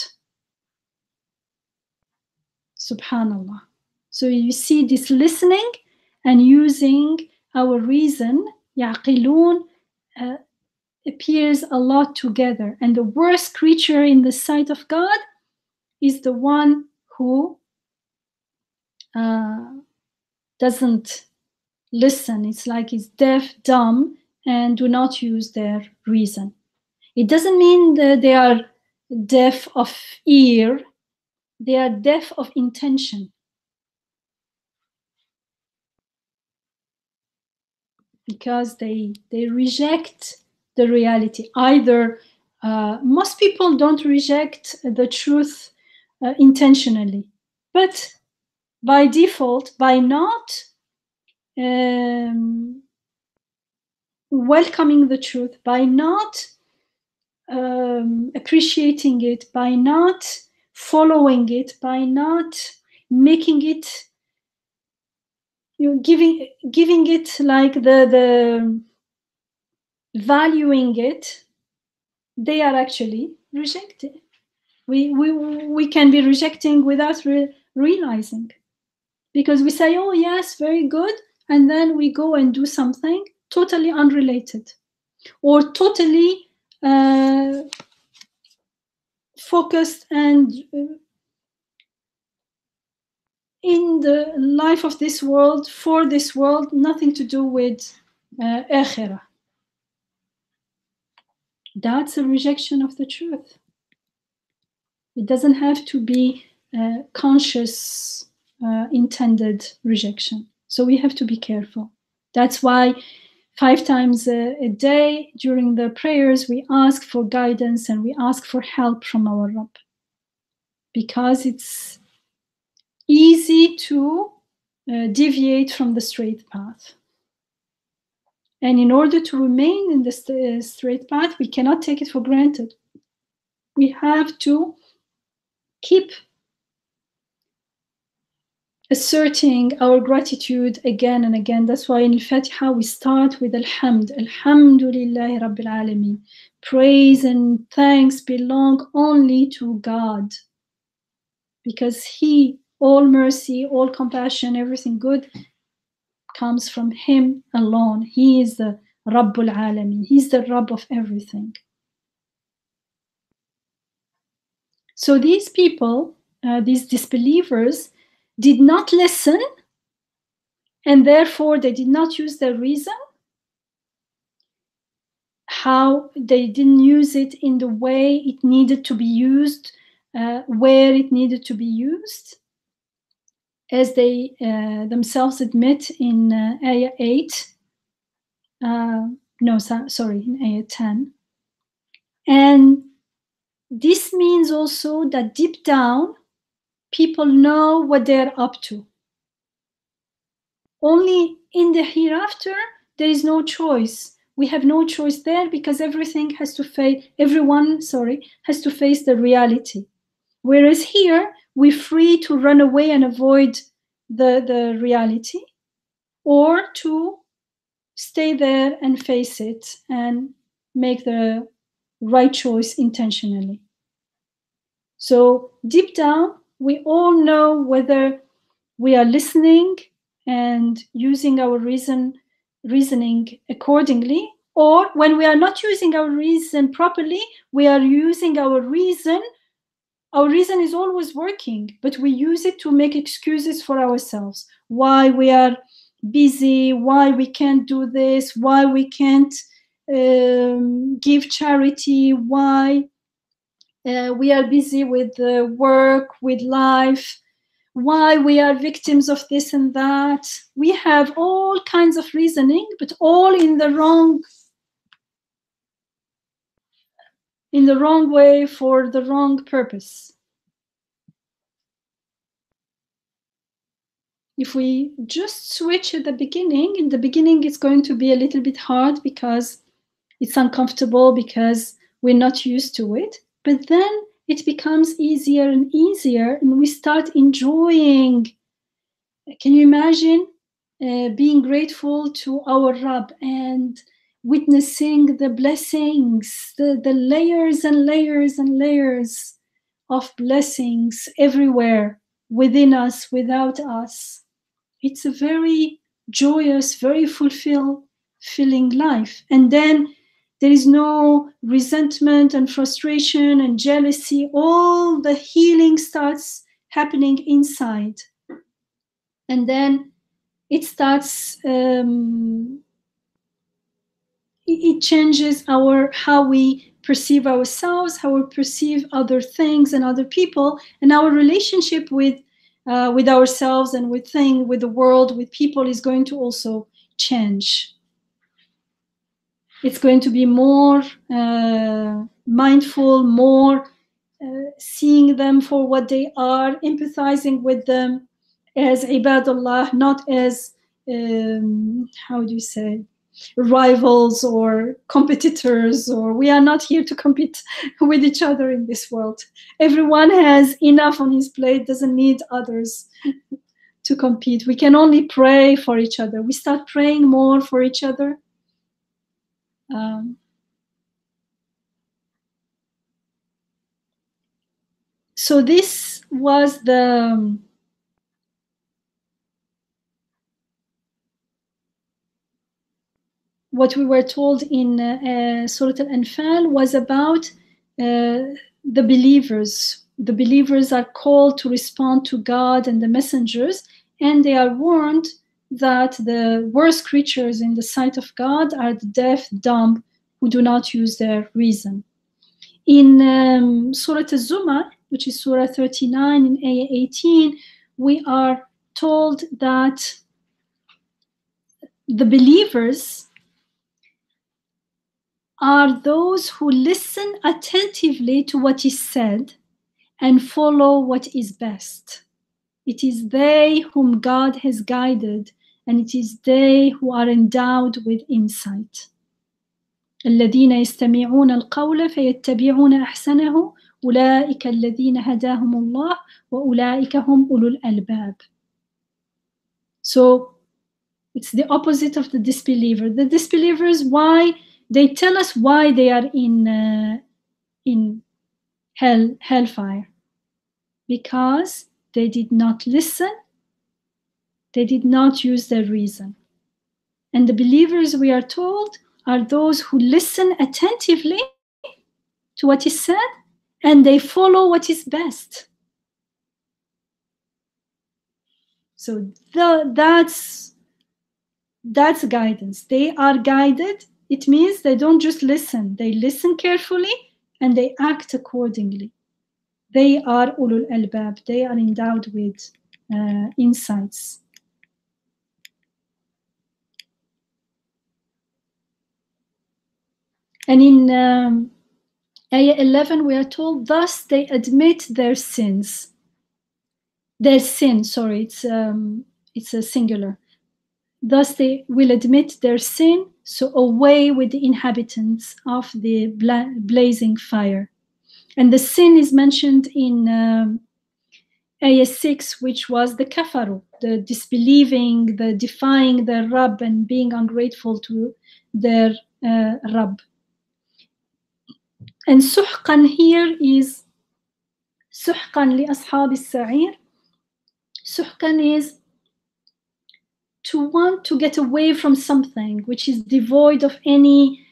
Subhanallah. So you see this listening and using our reason, ya'qilun, appears a lot together. And the worst creature in the sight of God is the one who doesn't listen. It's like he's deaf, dumb, and do not use their reason. It doesn't mean that they are deaf of ear. They are deaf of intention. Because they reject the reality. Either most people don't reject the truth intentionally, but by default, by not welcoming the truth, by not appreciating it, by not following it, by not making it, giving it like the valuing it, they are actually rejecting. We can be rejecting without realizing, because we say, oh yes, very good, and then we go and do something totally unrelated or totally focused and in the life of this world, for this world, nothing to do with akhirah. That's a rejection of the truth. It doesn't have to be conscious, intended rejection. So we have to be careful. That's why 5 times a day during the prayers, we ask for guidance and we ask for help from our Rabb. Because it's easy to deviate from the straight path. And in order to remain in the straight path, we cannot take it for granted. We have to keep asserting our gratitude again and again. That's why in Al-Fatiha we start with Alhamd. Alhamdulillahi Rabbil Alameen. Praise and thanks belong only to God. Because He, all mercy, all compassion, everything good comes from Him alone. He is the Rabbul Alameen. He's the Rabb of everything. So these people, these disbelievers, did not listen, and therefore they did not use their reason. How they didn't use it in the way it needed to be used, where it needed to be used, as they themselves admit in Ayah 8. In Ayah 10. And this means also that deep down, people know what they're up to. Only in the hereafter, there is no choice. We have no choice there because everyone has to face the reality. Whereas here, we're free to run away and avoid the reality, or to stay there and face it and make the right choice intentionally. So deep down, we all know whether we are listening and using our reasoning accordingly, or when we are not using our reason properly, we are using our reason. Our reason is always working, but we use it to make excuses for ourselves. Why we are busy, why we can't do this, why we can't give charity, why we are busy with work, with life, why we are victims of this and that. We have all kinds of reasoning, but all in the wrong way for the wrong purpose. If we just switch at the beginning, in the beginning it's going to be a little bit hard because it's uncomfortable, because we're not used to it. But then it becomes easier and easier, and we start enjoying. Can you imagine being grateful to our Rabb and witnessing the blessings, the layers and layers and layers of blessings everywhere within us, without us? It's a very joyous, very fulfilling life. And then there is no resentment and frustration and jealousy. All the healing starts happening inside. And then it starts, it changes how we perceive ourselves, how we perceive other things and other people, and our relationship with ourselves and with the world, with people is going to also change. It's going to be more mindful, more seeing them for what they are, empathizing with them as ibadullah, not as rivals or competitors, or we are not here to compete with each other in this world. Everyone has enough on his plate, doesn't need others to compete. We can only pray for each other. We start praying more for each other. So this was what we were told in Surah Al-Anfal was about the believers. The believers are called to respond to God and the messengers, and they are warned that the worst creatures in the sight of God are the deaf, dumb, who do not use their reason. In Surah Al-Zumar, which is Surah 39 in Ayah 18, we are told that the believers are those who listen attentively to what is said and follow what is best. It is they whom God has guided, and it is they who are endowed with insight. الذين يستمعون القول فيتبعون أحسنه أولئك الذين هداهم الله وأولئك هم أولو الألباب. So it's the opposite of the disbeliever. The disbelievers, why they tell us why they are in hellfire, because they did not listen, they did not use their reason. And the believers, we are told, are those who listen attentively to what is said and they follow what is best. So that's guidance. They are guided. It means they don't just listen. They listen carefully and they act accordingly. They are ulul albab. They are endowed with insights. And in Ayah 11, we are told, thus they admit their sins. Their sin, sorry, it's a singular. Thus they will admit their sin, so away with the inhabitants of the blazing fire. And the sin is mentioned in Ayah 6, which was the kafaru, the disbelieving, the defying their Rabb and being ungrateful to their Rabb. And suhqan here is suhqan li ashab al-sa'ir. Suhqan is to want to get away from something which is devoid of any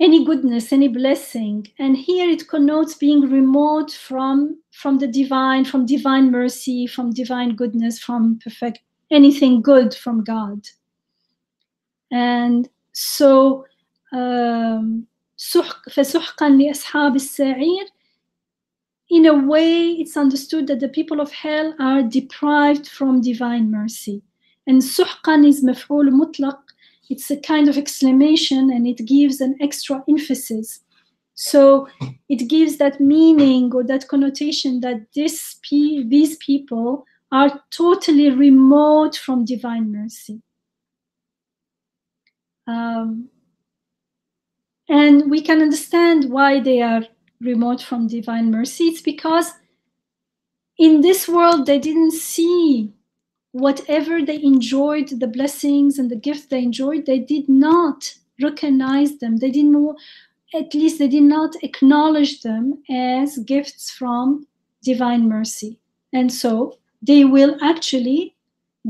goodness, any blessing. And here it connotes being remote from the divine, from divine mercy, from divine goodness, from perfect anything good from God. And so فَسُحْقًا لِأَصْحَابِ السَّعِيرِ, in a way it's understood that the people of hell are deprived from divine mercy. And suhqan is maf'ul mutlaq. It's a kind of exclamation and it gives an extra emphasis. So it gives that meaning or that connotation that these people are totally remote from divine mercy. And we can understand why they are remote from divine mercy. It's because in this world they didn't see whatever they enjoyed, the blessings and the gifts they enjoyed, they did not recognize them. They didn't know, at least they did not acknowledge them as gifts from divine mercy. And so they will actually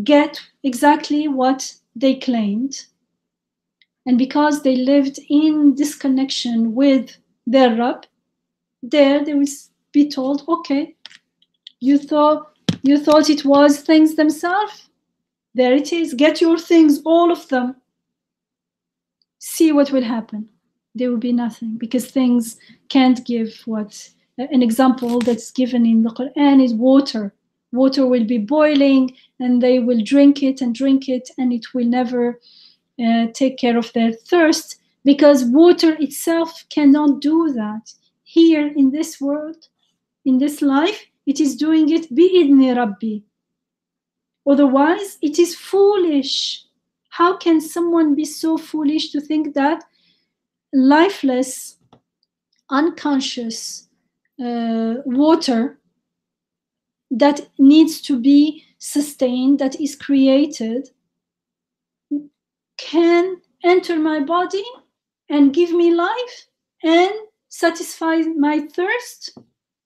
get exactly what they claimed. And because they lived in disconnection with their Rabb, there they will be told, okay, you thought it was things themselves? There it is. Get your things, all of them. See what will happen. There will be nothing, because things can't give what. An example that's given in the Quran is water. Water will be boiling and they will drink it, and it will never take care of their thirst, because water itself cannot do that. Here in this world, in this life, it is doing it bi'idni Rabbi. Otherwise, it is foolish. How can someone be so foolish to think that lifeless, unconscious water that needs to be sustained, that is created, can enter my body and give me life and satisfy my thirst?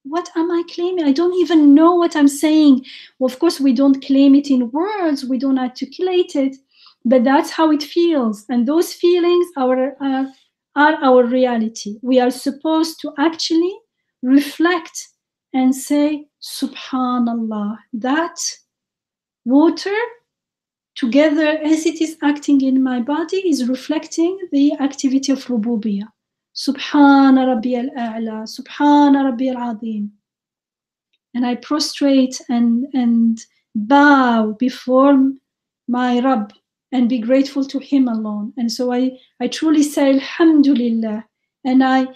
What am I claiming? I don't even know what I'm saying. Well, of course, we don't claim it in words. We don't articulate it, but that's how it feels. And those feelings are our reality. We are supposed to actually reflect and say, Subhanallah, that water, together as it is acting in my body, is reflecting the activity of Rububiyyah. Subhana Rabbi al-A'la, Subhana Rabbi al-Azim. and I prostrate and bow before my Rabb and be grateful to him alone. And so I truly say Alhamdulillah, and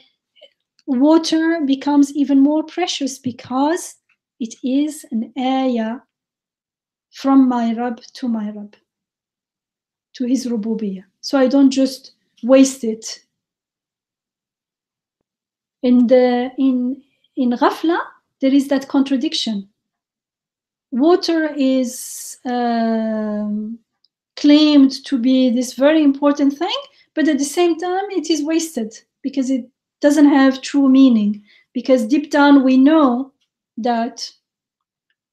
water becomes even more precious because it is an ayah from my Rabb to my Rabb, to his rububiyyah. So I don't just waste it. In ghafla, there is that contradiction. Water is claimed to be this very important thing, but at the same time it is wasted because it doesn't have true meaning. Because deep down we know that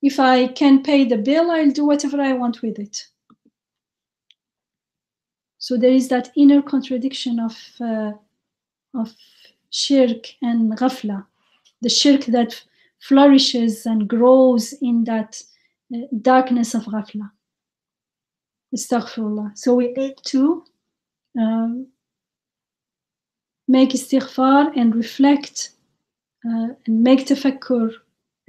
if I can pay the bill, I'll do whatever I want with it. So there is that inner contradiction of shirk and ghafla, the shirk that flourishes and grows in that darkness of ghafla. Astaghfirullah. So we need to make istighfar and reflect and make tafakkur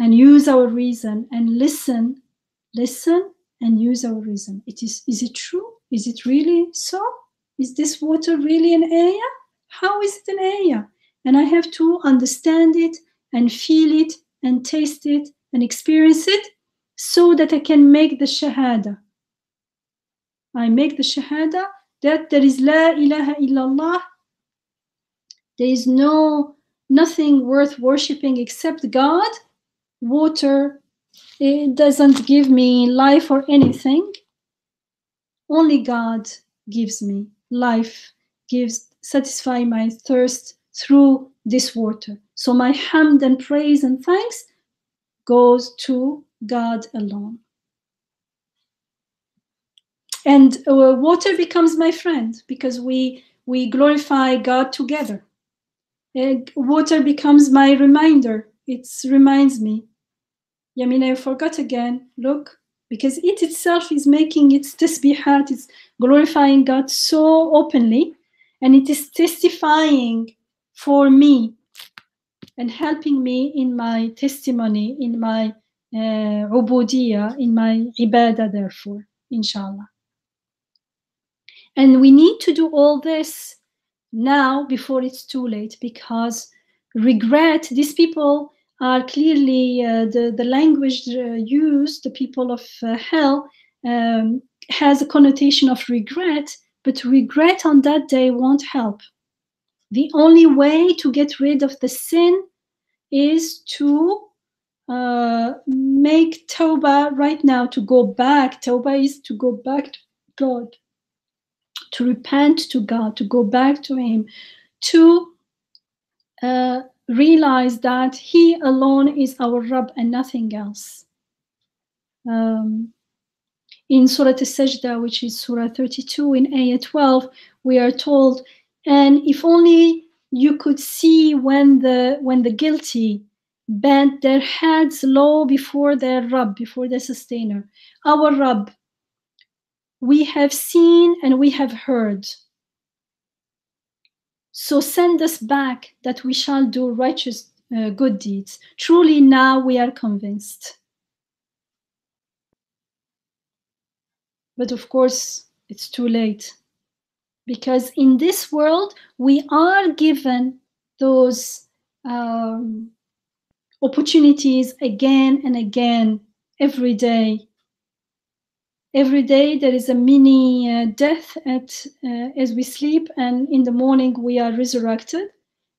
and use our reason and listen and use our reason. Is it true? Is it really so? Is this water really an ayah? How is it an ayah? And I have to understand it and feel it and taste it and experience it so that I can make the shahada. I make the shahada that there is la ilaha illallah. There is nothing worth worshipping except God. Water, it doesn't give me life or anything. Only God gives me life, satisfy my thirst through this water. So my hamd and praise and thanks goes to God alone. And water becomes my friend because we glorify God together. Water becomes my reminder. It reminds me, Yamina, I forgot again. Look, because it itself is making its tasbihat, it's glorifying God so openly, and it is testifying for me and helping me in my testimony, in my ubudiyah, in my ibadah, therefore, inshallah. And we need to do all this now before it's too late, because regret, these people are clearly the language used, the people of hell, has a connotation of regret, but regret on that day won't help. The only way to get rid of the sin is to make tawbah right now, to go back. Tawbah is to go back to God, to repent to God, to go back to him, to realize that he alone is our Rabb and nothing else. In Surah Al-Sajdah, which is Surah 32, in Ayah 12, we are told, and if only you could see when the guilty bent their heads low before their Rabb, before their sustainer. Our Rabb, we have seen and we have heard. So send us back that we shall do righteous good deeds. Truly now we are convinced. But of course, it's too late. Because in this world, we are given those opportunities again and again, every day. Every day there is a mini death as we sleep, and in the morning we are resurrected.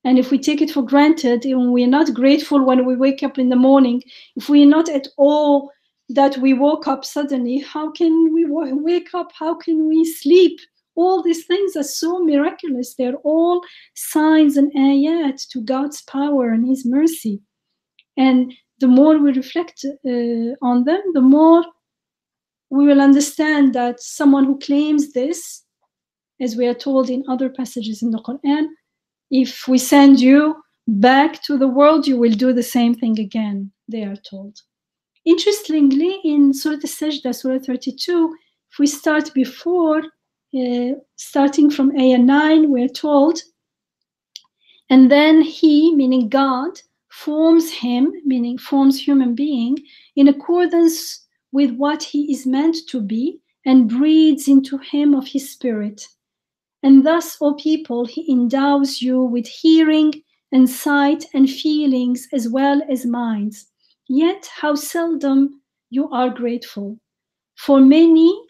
And if we take it for granted, and we are not grateful when we wake up in the morning, if we are not at all that we woke up suddenly, how can we wake up? How can we sleep? All these things are so miraculous. They're all signs and ayat to God's power and his mercy. And the more we reflect on them, the more we will understand that someone who claims this, as we are told in other passages in the Quran, if we send you back to the world, you will do the same thing again, they are told. Interestingly, in Surah Al-Sajdah, Surah 32, if we start before, starting from Ayah 9, we're told, and then he, meaning God, forms him, meaning forms human being, in accordance with what he is meant to be, and breathes into him of his spirit. And thus, O people, he endows you with hearing and sight and feelings as well as minds. Yet how seldom you are grateful. For many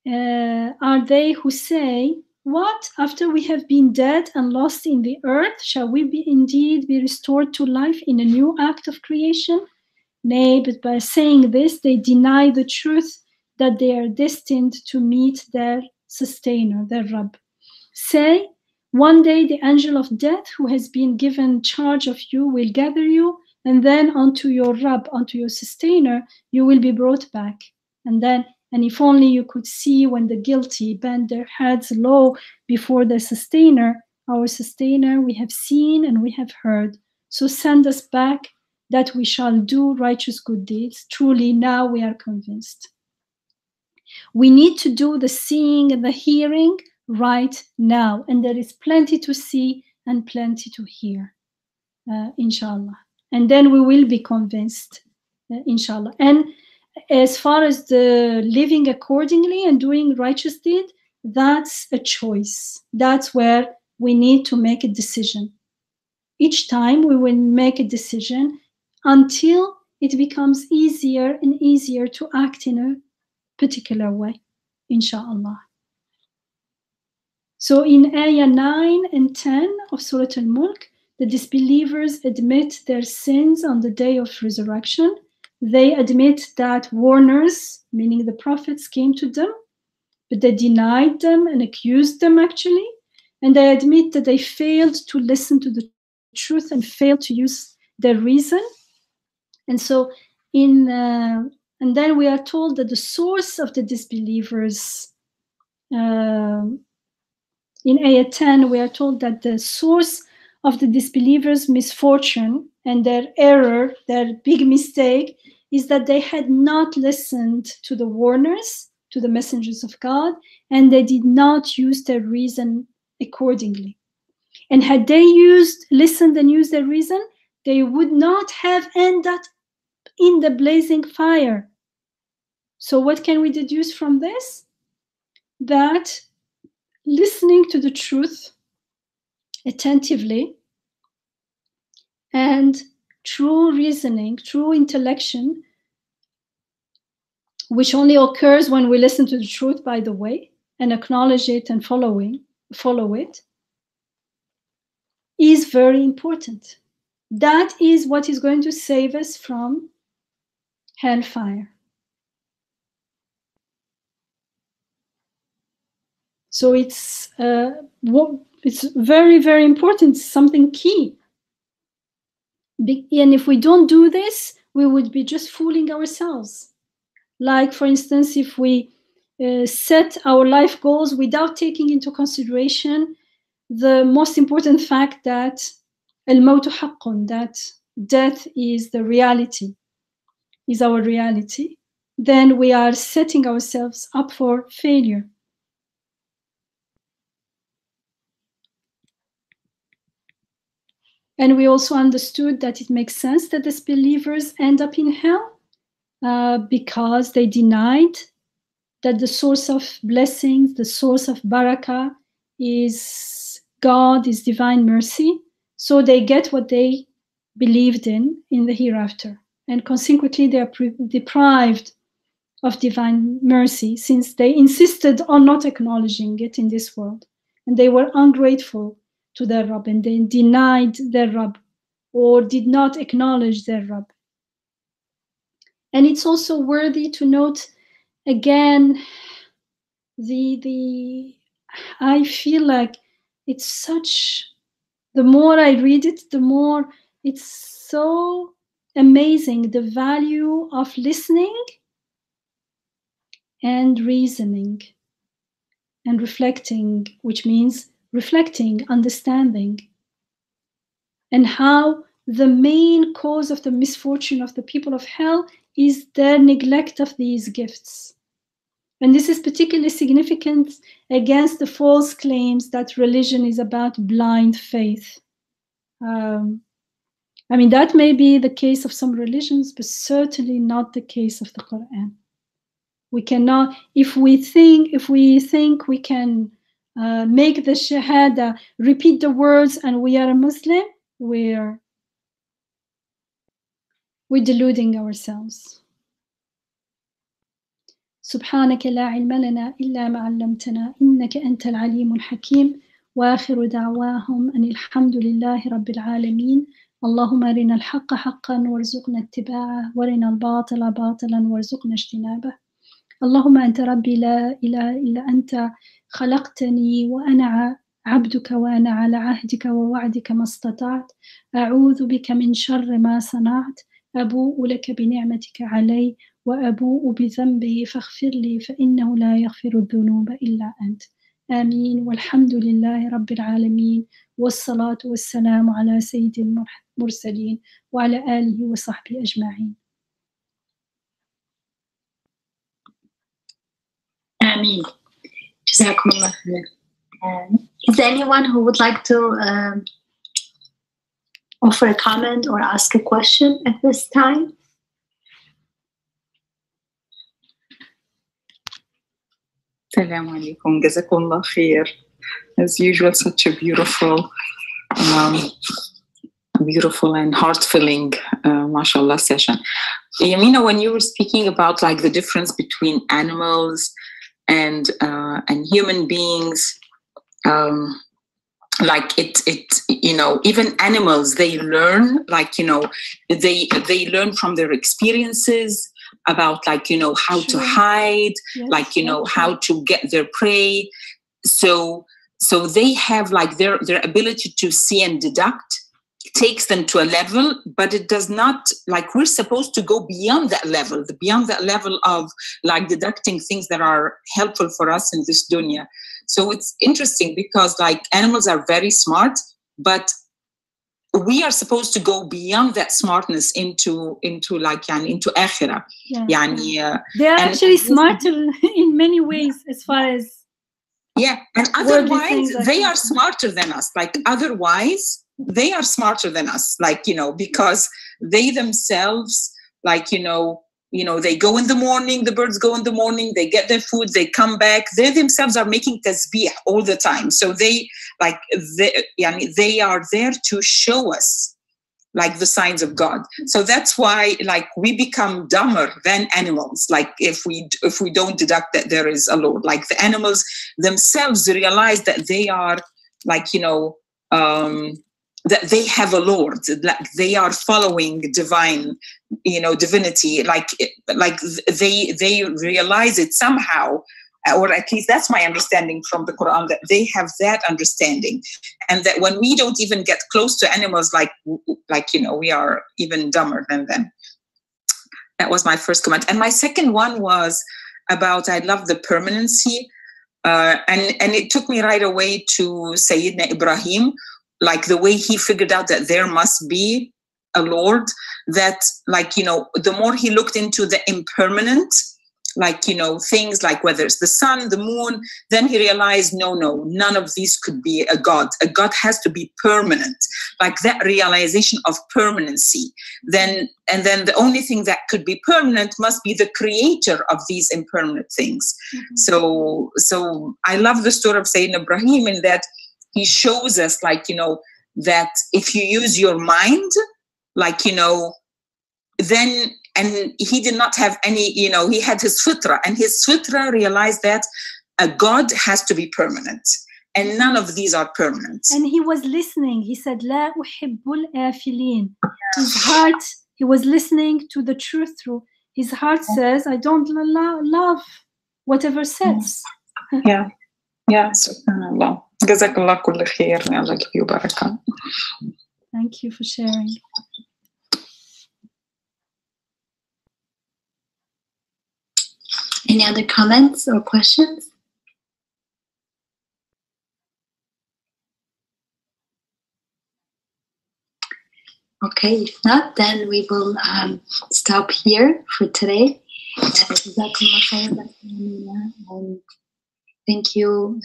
are they who say, what, after we have been dead and lost in the earth, shall we indeed be restored to life in a new act of creation? Nay, but by saying this, they deny the truth that they are destined to meet their sustainer, their Rabb. Say, one day the angel of death who has been given charge of you will gather you, and then unto your Rabb, unto your sustainer, you will be brought back. And if only you could see when the guilty bend their heads low before their sustainer, our sustainer we have seen and we have heard. So send us back that we shall do righteous good deeds. Truly now we are convinced. We need to do the seeing and the hearing right now. And there is plenty to see and plenty to hear, inshallah. And then we will be convinced, inshallah. And as far as the living accordingly and doing righteous deed, that's a choice. That's where we need to make a decision. Each time we will make a decision until it becomes easier and easier to act in a particular way, inshallah. So in ayah 9 and 10 of Surah Al-Mulk, the disbelievers admit their sins on the day of resurrection. They admit that warners, meaning the prophets, came to them, but they denied them and accused them actually. And they admit that they failed to listen to the truth and failed to use their reason. And so and then we are told that the source of the disbelievers, in ayah 10, we are told that the source of the disbelievers' misfortune and their error, their big mistake, is that they had not listened to the warners, to the messengers of God, and they did not use their reason accordingly. And had they listened and used their reason, they would not have ended in the blazing fire. So what can we deduce from this? That listening to the truth attentively and true reasoning, true intellection, which only occurs when we listen to the truth, by the way, and acknowledge it and follow it, is very important. That is what is going to save us from hellfire. So it's very, very important, something key. And if we don't do this, we would be just fooling ourselves. Like, for instance, if we set our life goals without taking into consideration the most important fact that Al-Mawtu haqqun, that death is the reality, is our reality, then we are setting ourselves up for failure. And we also understood that it makes sense that disbelievers end up in hell because they denied that the source of blessings, the source of barakah is God, is divine mercy. So they get what they believed in the hereafter. And consequently, they are deprived of divine mercy since they insisted on not acknowledging it in this world. And they were ungrateful to their Rabb, and they denied their Rabb or did not acknowledge their Rabb. And it's also worthy to note again, I feel like it's such, the more I read it, the more it's so amazing, the value of listening and reasoning and reflecting, which means reflecting, understanding, and how the main cause of the misfortune of the people of hell is their neglect of these gifts. And this is particularly significant against the false claims that religion is about blind faith. I mean, that may be the case of some religions, but certainly not the case of the Quran. We cannot, if we think we can make the Shahada, repeat the words, and we are a Muslim, we're deluding ourselves. سبحانك لا علم لنا إلا ما علمتنا إنك أنت العليم الحكيم وآخر دعواهم أن الحمد لله رب العالمين اللهم أرنا الحق حقا وارزقنا اتباعه وارنا الباطل باطلا وارزقنا اجتنابه اللهم أنت ربي لا إله إلا أنت خلقتني وأنا عبدك وأنا على عهدك ووعدك ما استطعت أعوذ بك من شر ما صنعت أبوء لك بنعمتك علي وأبوء بذنبي فاغفر لي فإنه لا يغفر الذنوب إلا أنت آمين والحمد لله رب العالمين والصلاة والسلام على سيد المرسلين وعلى آله وصحبه أجمعين.
Ameen. Jazakumullah khair. Is there anyone who would like to offer a comment or ask a question at this time?
Assalamu alaikum. Jazakumullah khair. As usual, such a beautiful and heart-filling, mashallah, session. Yamina, when you were speaking about like the difference between animals and human beings, like it even animals, they learn, like they learn from their experiences about how to hide, yes, how to get their prey. So they have like their ability to see and deduct takes them to a level, but it does not, like, we're supposed to go beyond that level of like deducting things that are helpful for us in this dunya. So it's interesting because like animals are very smart, but we are supposed to go beyond that smartness into akhirah.
Yeah. They are actually smarter in many ways as far as
and otherwise they are smarter than us. Like otherwise they are smarter than us, because they themselves, they go in the morning, the birds go in the morning, they get their food, they come back, they themselves are making tasbih all the time. So they are there to show us like the signs of God. So that's why like we become dumber than animals, like if we don't deduct that there is a Lord. Like the animals themselves realize that they are that they have a Lord, like they are following divine, divinity, like they realize it somehow, or at least that's my understanding from the Quran, that they have that understanding, and that when we don't even get close to animals, we are even dumber than them. That was my first comment. And my second one was about, I love the permanency, and it took me right away to Sayyidina Ibrahim, like the way he figured out that there must be a Lord, that the more he looked into the impermanent, things like whether it's the sun, the moon, then he realized, no, none of these could be a God. A God has to be permanent, like that realization of permanency. And then the only thing that could be permanent must be the creator of these impermanent things. Mm-hmm. So I love the story of Sayyidina Ibrahim in that he shows us, that if you use your mind, then, and he did not have any, he had his fitra, and his fitra realized that a God has to be permanent, and none of these are permanent.
And he was listening. He said, La uhibbul afilin. His heart, he was listening to the truth through. His heart says, I don't love whatever says.
Yeah, subhanallah. Jazakallah kull khair. May Allah give you barakah.
Thank you for sharing.
Any other comments or questions? Okay, if not, then we will stop here for today. And thank you,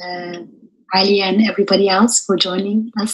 Ali, and everybody else for joining us.